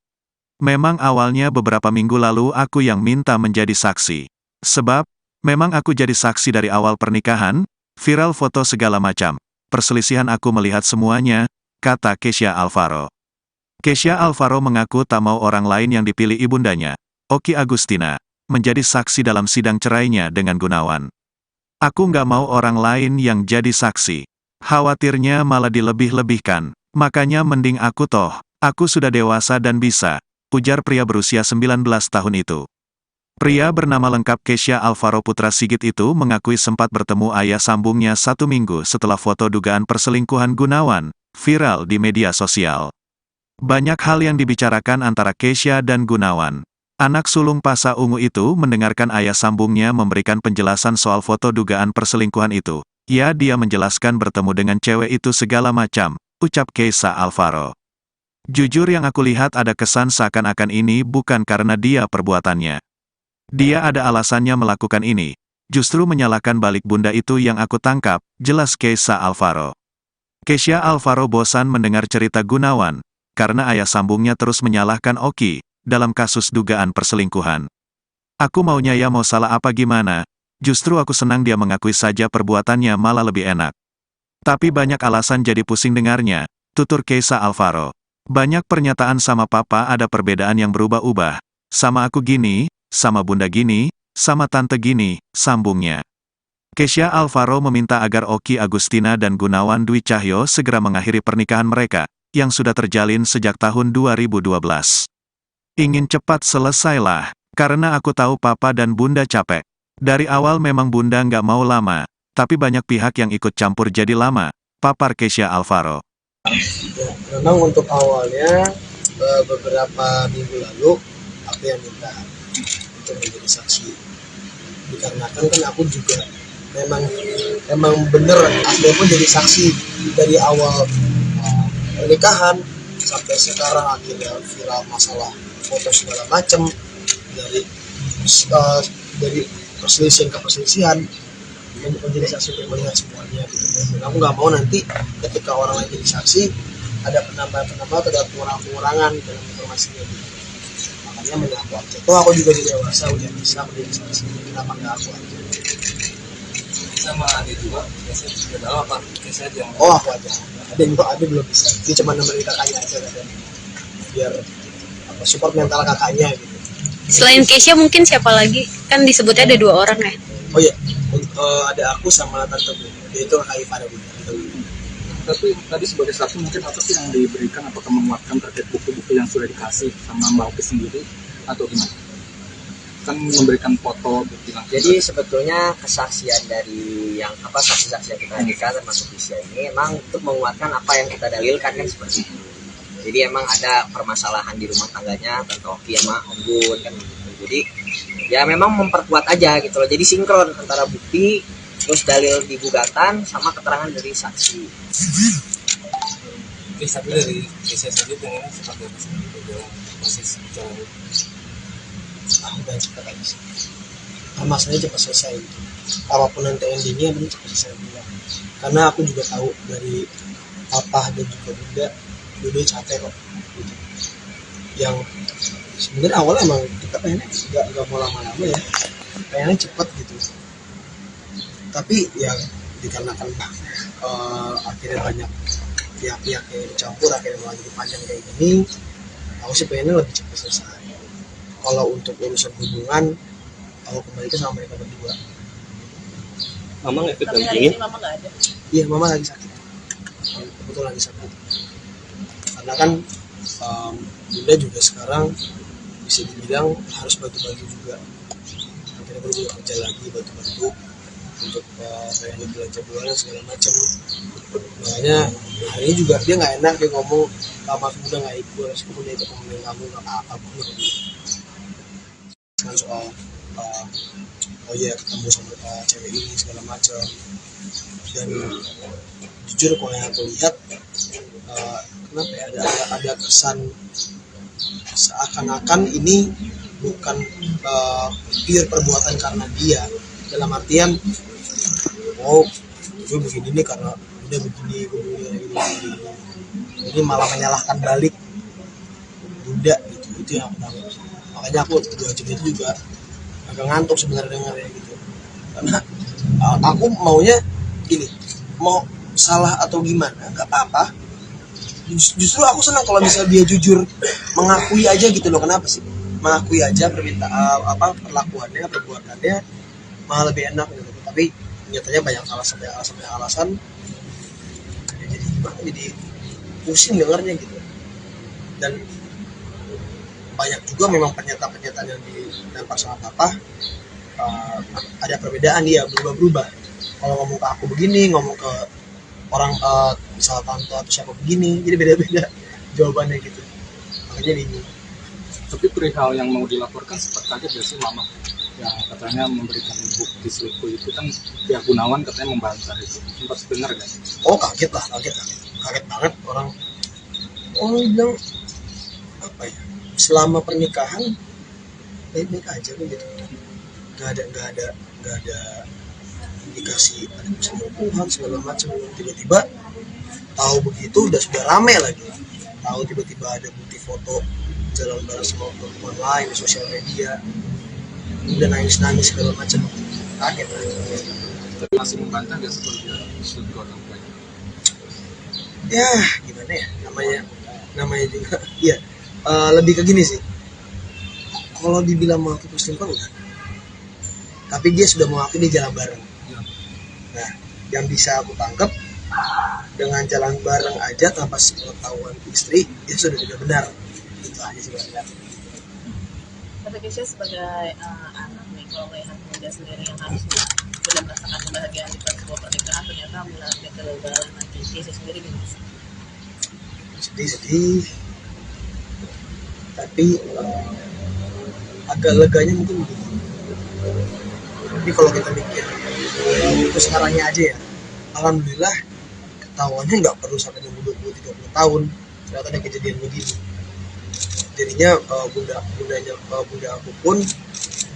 Memang awalnya beberapa minggu lalu aku yang minta menjadi saksi. Sebab, memang aku jadi saksi dari awal pernikahan, viral foto segala macam. Perselisihan aku melihat semuanya, kata Kesha Alvaro. Kesha Alvaro mengaku tak mau orang lain yang dipilih ibundanya, Oki Agustina, menjadi saksi dalam sidang cerainya dengan Gunawan. Aku nggak mau orang lain yang jadi saksi. Khawatirnya malah dilebih-lebihkan. Makanya mending aku toh, aku sudah dewasa dan bisa, ujar pria berusia 19 tahun itu. Pria bernama lengkap Kesha Alvaro Putra Sigit itu mengakui sempat bertemu ayah sambungnya 1 minggu setelah foto dugaan perselingkuhan Gunawan viral di media sosial. Banyak hal yang dibicarakan antara Kesha dan Gunawan. Anak sulung Pasa Ungu itu mendengarkan ayah sambungnya memberikan penjelasan soal foto dugaan perselingkuhan itu. Ya, dia menjelaskan bertemu dengan cewek itu segala macam, ucap Kesha Alvaro. Jujur yang aku lihat ada kesan seakan-akan ini bukan karena dia perbuatannya. Dia ada alasannya melakukan ini. Justru menyalahkan balik bunda itu yang aku tangkap, jelas Kesha Alvaro. Kesha Alvaro bosan mendengar cerita Gunawan, karena ayah sambungnya terus menyalahkan Oki dalam kasus dugaan perselingkuhan. Aku maunya ya mau salah apa gimana, justru aku senang dia mengakui saja perbuatannya malah lebih enak. Tapi banyak alasan jadi pusing dengarnya, tutur Kesha Alvaro. Banyak pernyataan sama papa ada perbedaan yang berubah-ubah. Sama aku gini, sama bunda gini, sama tante gini, sambungnya. Kesha Alvaro meminta agar Oki Agustina dan Gunawan Dwi Cahyo segera mengakhiri pernikahan mereka, yang sudah terjalin sejak tahun 2012. Ingin cepat selesailah, karena aku tahu papa dan bunda capek. Dari awal memang bunda nggak mau lama, tapi banyak pihak yang ikut campur jadi lama, papar Kesha Alvaro. Ya, memang untuk awalnya beberapa minggu lalu aku yang minta untuk menjadi saksi. Dikarenakan kan aku juga memang bener aku pun jadi saksi dari awal pernikahan sampai sekarang akhirnya viral masalah foto segala macam, dari perselisihan ke perselisihan, menjadi saksi untuk melihat semuanya gitu. Dan aku nggak mau nanti ketika orang lain jadi saksi ada penambahan atau ada pengurangan dalam informasinya gitu. Makanya mengaku aja. Toh aku juga sudah dewasa, udah bisa menjadi saksi. Kenapa nggak aku aja? Sama adik juga, biasanya sudah tahu apa? Biasanya aja. Oh aku aja. Ada belum bisa. Dia cuma nemenin kakaknya aja kan. Biar support mental kakaknya gitu. Selain Kesha mungkin siapa lagi? Kan disebutnya ada 2 orang ya. Oh iya, ada aku sama tante Bu. Dia itu kakak ipar Bu. Tapi tadi sebagai saksi mungkin apa sih yang diberikan, apakah menguatkan terkait bukti-bukti yang sudah dikasih sama Mbak Oki sendiri, atau gimana? Kan memberikan foto bukti langsung. Jadi sebetulnya kesaksian dari yang saksi-saksi yang kita hadirkan termasuk Kisya ini emang untuk menguatkan apa yang kita dalilkan kan seperti itu. Jadi emang ada permasalahan di rumah tangganya Tante Oki sama Om Gun kan gitu. Jadi ya memang memperkuat aja gitu loh. Jadi sinkron antara bukti terus dalil di gugatan sama keterangan dari saksi. Oke, tapi dari kisah saja dengan seperti apa sih dalam proses jalan Udah cepat aja sih. Masalahnya cepat selesai gitu. Apapun nanti endingnya bener cepat selesai bilang. Karena aku juga tahu dari papa dan juga bunda dua capek kok gitu. Yang sebenarnya awalnya emang kita pengennya nggak mau lama-lama ya, pengennya cepet gitu. Tapi ya dikarenakan akhirnya banyak pihak-pihak yang dicampur, akhirnya malah jadi panjang kayak gini. Aku sih pengennya lebih cepat selesai. Kalau untuk urusan hubungan, aku kembalikan sama mereka berdua. Mama nggak ikut Tapi hari dampingin? ini mama nggak ada. Iya, mama lagi sakit. Kebetulan lagi sakit. Karena kan bunda juga sekarang bisa dibilang harus bantu-bantu juga. Akhirnya baru juga kerja lagi bantu-bantu untuk bayar belanja bulanan segala macam. Makanya hari ini juga dia nggak enak, dia ngomong maaf bunda nggak ikut, aku udah ikut ngomongin kamu nggak apa-apa kan soal oh iya ketemu sama cewek ini segala macam. Dan jujur kalau yang aku lihat kenapa ya ada kesan seakan-akan ini bukan pure perbuatan karena dia, dalam artian oh gue begini nih karena udah begini ini malah menyalahkan balik bunda gitu. Itu yang aku tahu. Makanya aku 2 jam itu juga agak ngantuk sebenarnya dengarnya gitu, karena aku maunya ini mau salah atau gimana nggak apa-apa. Justru aku senang kalau misalnya dia jujur mengakui aja gitu loh. Kenapa sih mengakui aja permintaan perlakuannya, perbuatannya malah lebih enak gitu. Tapi nyatanya banyak alasan jadi pusing dengarnya gitu. Dan banyak juga memang pernyataan yang dilempar sama papa ada perbedaan, dia berubah-berubah. Kalau ngomong ke aku begini, ngomong ke orang misalnya tante atau siapa begini, jadi beda-beda jawabannya gitu. Makanya bingung. Tapi perihal yang mau dilaporkan sempat kaget gak sih mama yang katanya memberikan bukti selingkuh itu kan pihak Gunawan katanya membantah itu, sempat dengar gak? Oh kaget banget orang bilang apa ya, selama pernikahan baik-baik aja gitu, nggak ada indikasi ada perselingkuhan segala macam. Tiba-tiba tahu begitu sudah rame lagi, tahu tiba-tiba ada bukti foto jalan bareng sama perempuan lain di sosial media, udah nangis segala macam. Kaget lah. Tapi masih membantah gak seperti selingkuh orang tuanya? Ya gimana ya, namanya juga iya. Lebih ke gini sih, kalau dibilang mengaku perselingkuhan enggak, tapi dia sudah mengakui dia jalan bareng. Nah, yang bisa aku tangkap dengan jalan bareng aja tanpa sepengetahuan istri, dia sudah tidak benar. Itu aja sih benar. Tapi Kisya sebagai anak nih, kalau melihat bunda sendiri yang harusnya sudah merasakan kebahagiaan di sebuah pernikahan, ternyata melalui kegagalan nanti Kisya sendiri gimana? Sedih, tapi agak leganya mungkin begini. Tapi kalau kita mikir itu sekarangnya aja ya, alhamdulillah ketahuannya nggak perlu sampai nunggu 20-30 tahun ternyata ada kejadian begini. Jadinya bunda aku pun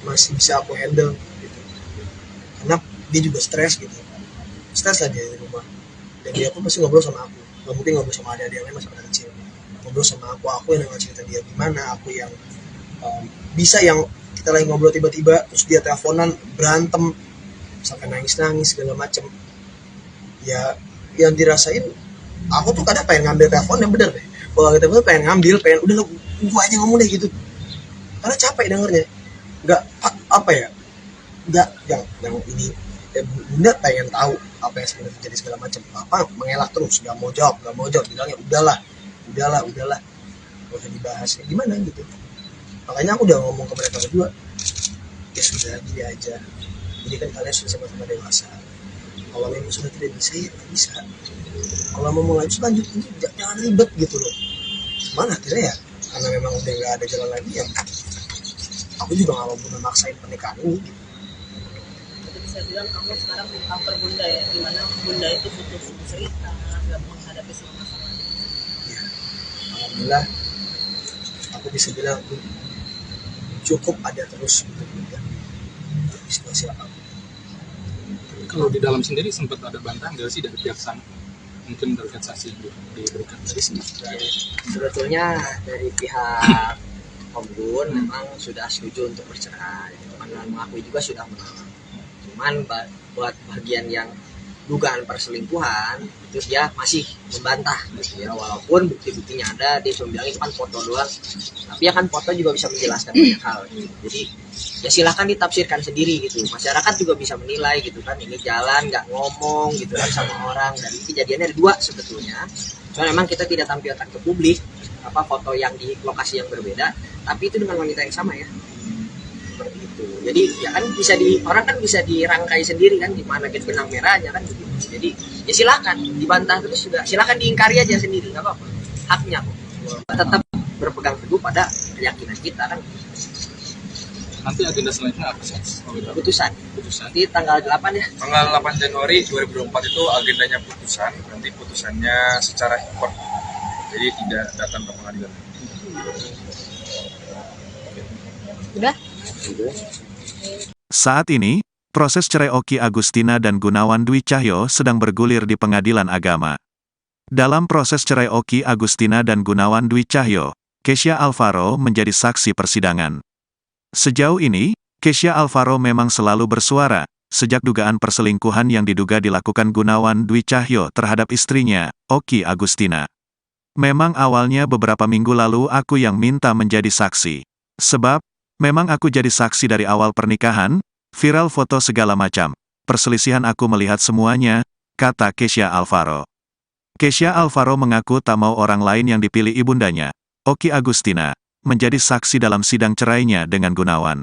masih bisa aku handle gitu. Karena dia juga stres gitu, stres lah dia di rumah, dan dia pun pasti ngobrol sama aku. Nggak mungkin ngobrol sama adik-adik yang lain masih pada kecil, ngobrol sama aku yang nggak cerita dia gimana, aku yang bisa yang kita lagi ngobrol tiba-tiba terus dia teleponan berantem sampai nangis segala macem. Ya yang dirasain aku tuh kadang pengen ngambil telepon, yang bener deh kalau kita tuh pengen ngambil, udah gua aja ngomong deh gitu, karena capek dengernya. Nggak apa ya, nggak yang ini bunda pengen tahu apa yang sebenarnya terjadi segala macam. Apa mengelak terus, nggak mau jawab, bilangnya udahlah nggak usah dibahas, ya gimana gitu. Makanya aku udah ngomong ke mereka berdua, ya sudah gini aja, jadi kan kalian sudah sama-sama dewasa, kalau memang sudah tidak bisa ya tidak bisa, kalau mau lanjut jangan ribet gitu loh. Cuman akhirnya ya karena memang udah nggak ada jalan lagi ya, aku juga nggak mau memaksain pernikahan ini gitu. Jadi bisa bilang kamu sekarang cover bunda ya, dimana bunda itu butuh cerita, nggak menghadapi semua masalah. Ya, alhamdulillah aku bisa bilang cukup ada terus untuk bunda di situasi apa. Kalau di dalam sendiri sempat ada bantahan nggak sih dari pihak sana? Mungkin dari saksi yang diberikan dari sini. Sebetulnya dari pihak Om Gun memang sudah setuju untuk bercerai, teman mengakui juga sudah menolak. Cuman buat bagian yang dugaan perselingkuhan itu dia masih membantah gitu ya, walaupun bukti-buktinya ada. Dia cuma bilang itu kan foto doang, tapi ya kan foto juga bisa menjelaskan banyak hal gitu. Jadi ya silahkan ditafsirkan sendiri gitu, masyarakat juga bisa menilai gitu kan, ini jalan nggak ngomong gitu kan sama orang, dan ini kejadiannya ada 2 sebetulnya. Cuma memang kita tidak tampilkan ke publik foto yang di lokasi yang berbeda, tapi itu dengan wanita yang sama ya, seperti itu. Jadi ya kan bisa orang kan bisa dirangkai sendiri kan di mana gitu benang merahnya kan gitu. Jadi ya silakan dibantah terus juga, silakan diingkari aja sendiri, nggak apa-apa, haknya kok. Tetap berpegang teguh pada keyakinan kita kan. Nanti agenda selanjutnya apa sih? Putusan di tanggal 8 ya. Tanggal 8 Januari 2024 itu agendanya putusan. Nanti putusannya secara hikmat, jadi tidak datang ke pengadilan. Udah? Saat ini, proses cerai Oki Agustina dan Gunawan Dwi Cahyo sedang bergulir di Pengadilan Agama. Dalam proses cerai Oki Agustina dan Gunawan Dwi Cahyo, Kesha Alvaro menjadi saksi persidangan. Sejauh ini, Kesha Alvaro memang selalu bersuara sejak dugaan perselingkuhan yang diduga dilakukan Gunawan Dwi Cahyo terhadap istrinya, Oki Agustina. Memang awalnya beberapa minggu lalu aku yang minta menjadi saksi. Sebab, memang aku jadi saksi dari awal pernikahan, viral foto segala macam. Perselisihan aku melihat semuanya, kata Kesha Alvaro. Kesha Alvaro mengaku tak mau orang lain yang dipilih ibundanya, Oki Agustina, menjadi saksi dalam sidang cerainya dengan Gunawan.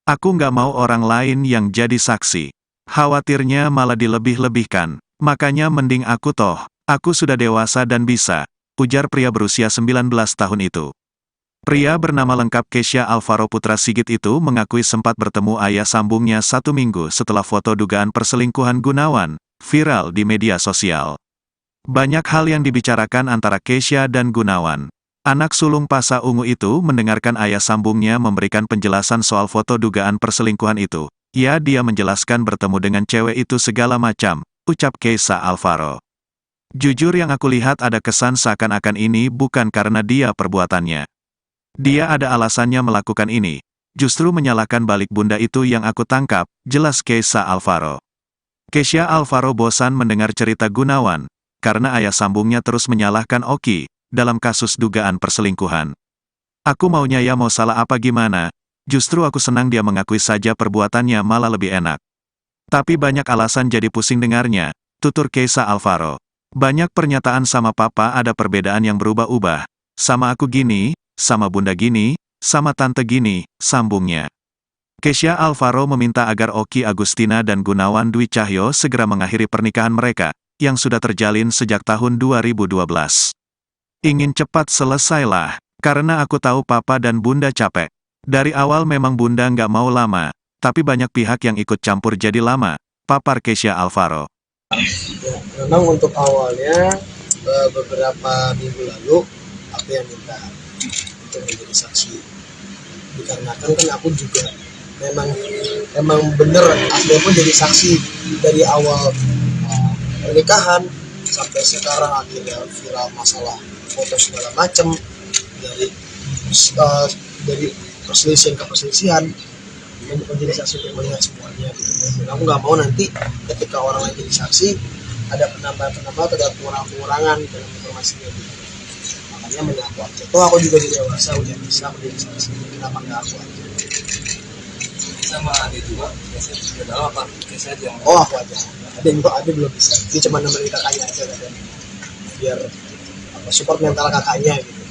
Aku nggak mau orang lain yang jadi saksi. Khawatirnya malah dilebih-lebihkan. Makanya mending aku toh. Aku sudah dewasa dan bisa, ujar pria berusia 19 tahun itu. Pria bernama lengkap Kesha Alvaro Putra Sigit itu mengakui sempat bertemu ayah sambungnya 1 minggu setelah foto dugaan perselingkuhan Gunawan viral di media sosial. Banyak hal yang dibicarakan antara Kesha dan Gunawan. Anak sulung Pasa Ungu itu mendengarkan ayah sambungnya memberikan penjelasan soal foto dugaan perselingkuhan itu. Ya, dia menjelaskan bertemu dengan cewek itu segala macam, ucap Kesha Alvaro. Jujur yang aku lihat ada kesan seakan-akan ini bukan karena dia perbuatannya. Dia ada alasannya melakukan ini. Justru menyalahkan balik bunda itu yang aku tangkap, jelas Kesha Alvaro. Kesha Alvaro bosan mendengar cerita Gunawan, karena ayah sambungnya terus menyalahkan Oki dalam kasus dugaan perselingkuhan. Aku maunya ya mau salah apa gimana, justru aku senang dia mengakui saja perbuatannya malah lebih enak. Tapi banyak alasan jadi pusing dengarnya, tutur Kesha Alvaro. Banyak pernyataan sama papa ada perbedaan yang berubah-ubah. Sama aku gini, sama bunda gini, sama tante gini, sambungnya. Kesha Alvaro meminta agar Oki Agustina dan Gunawan Dwi Cahyo segera mengakhiri pernikahan mereka, yang sudah terjalin sejak tahun 2012. Ingin cepat selesailah, karena aku tahu papa dan bunda capek. Dari awal memang bunda nggak mau lama, tapi banyak pihak yang ikut campur jadi lama, papar Kesha Alvaro. Ya, memang untuk awalnya beberapa minggu lalu aku yang minta untuk menjadi saksi, dikarenakan kan aku juga memang bener aku pun jadi saksi dari awal pernikahan sampai sekarang akhirnya viral masalah foto segala macam, dari perselisihan ke perselisihan, menjadi saksi untuk melihat semuanya gitu. Dan aku nggak mau nanti ketika orang lain jadi saksi ada penambahan-penambahan atau ada pengurangan dalam informasinya gitu. Makanya mengaku aja. Toh aku juga di dewasa udah bisa menjadi saksi, kenapa nggak aku aja? Sama ada juga, biasanya sudah dalam apa? Biasanya yang oh aku aja. Ada belum bisa. Dia cuma nemenin kakaknya aja kan, biar support mental kakaknya gitu.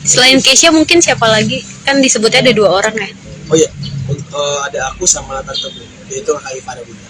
Selain Keisha mungkin siapa lagi? Kan disebutnya ada 2 orang ya. Oh iya, ada aku sama tante Bu, yaitu kakak ipar Bunda.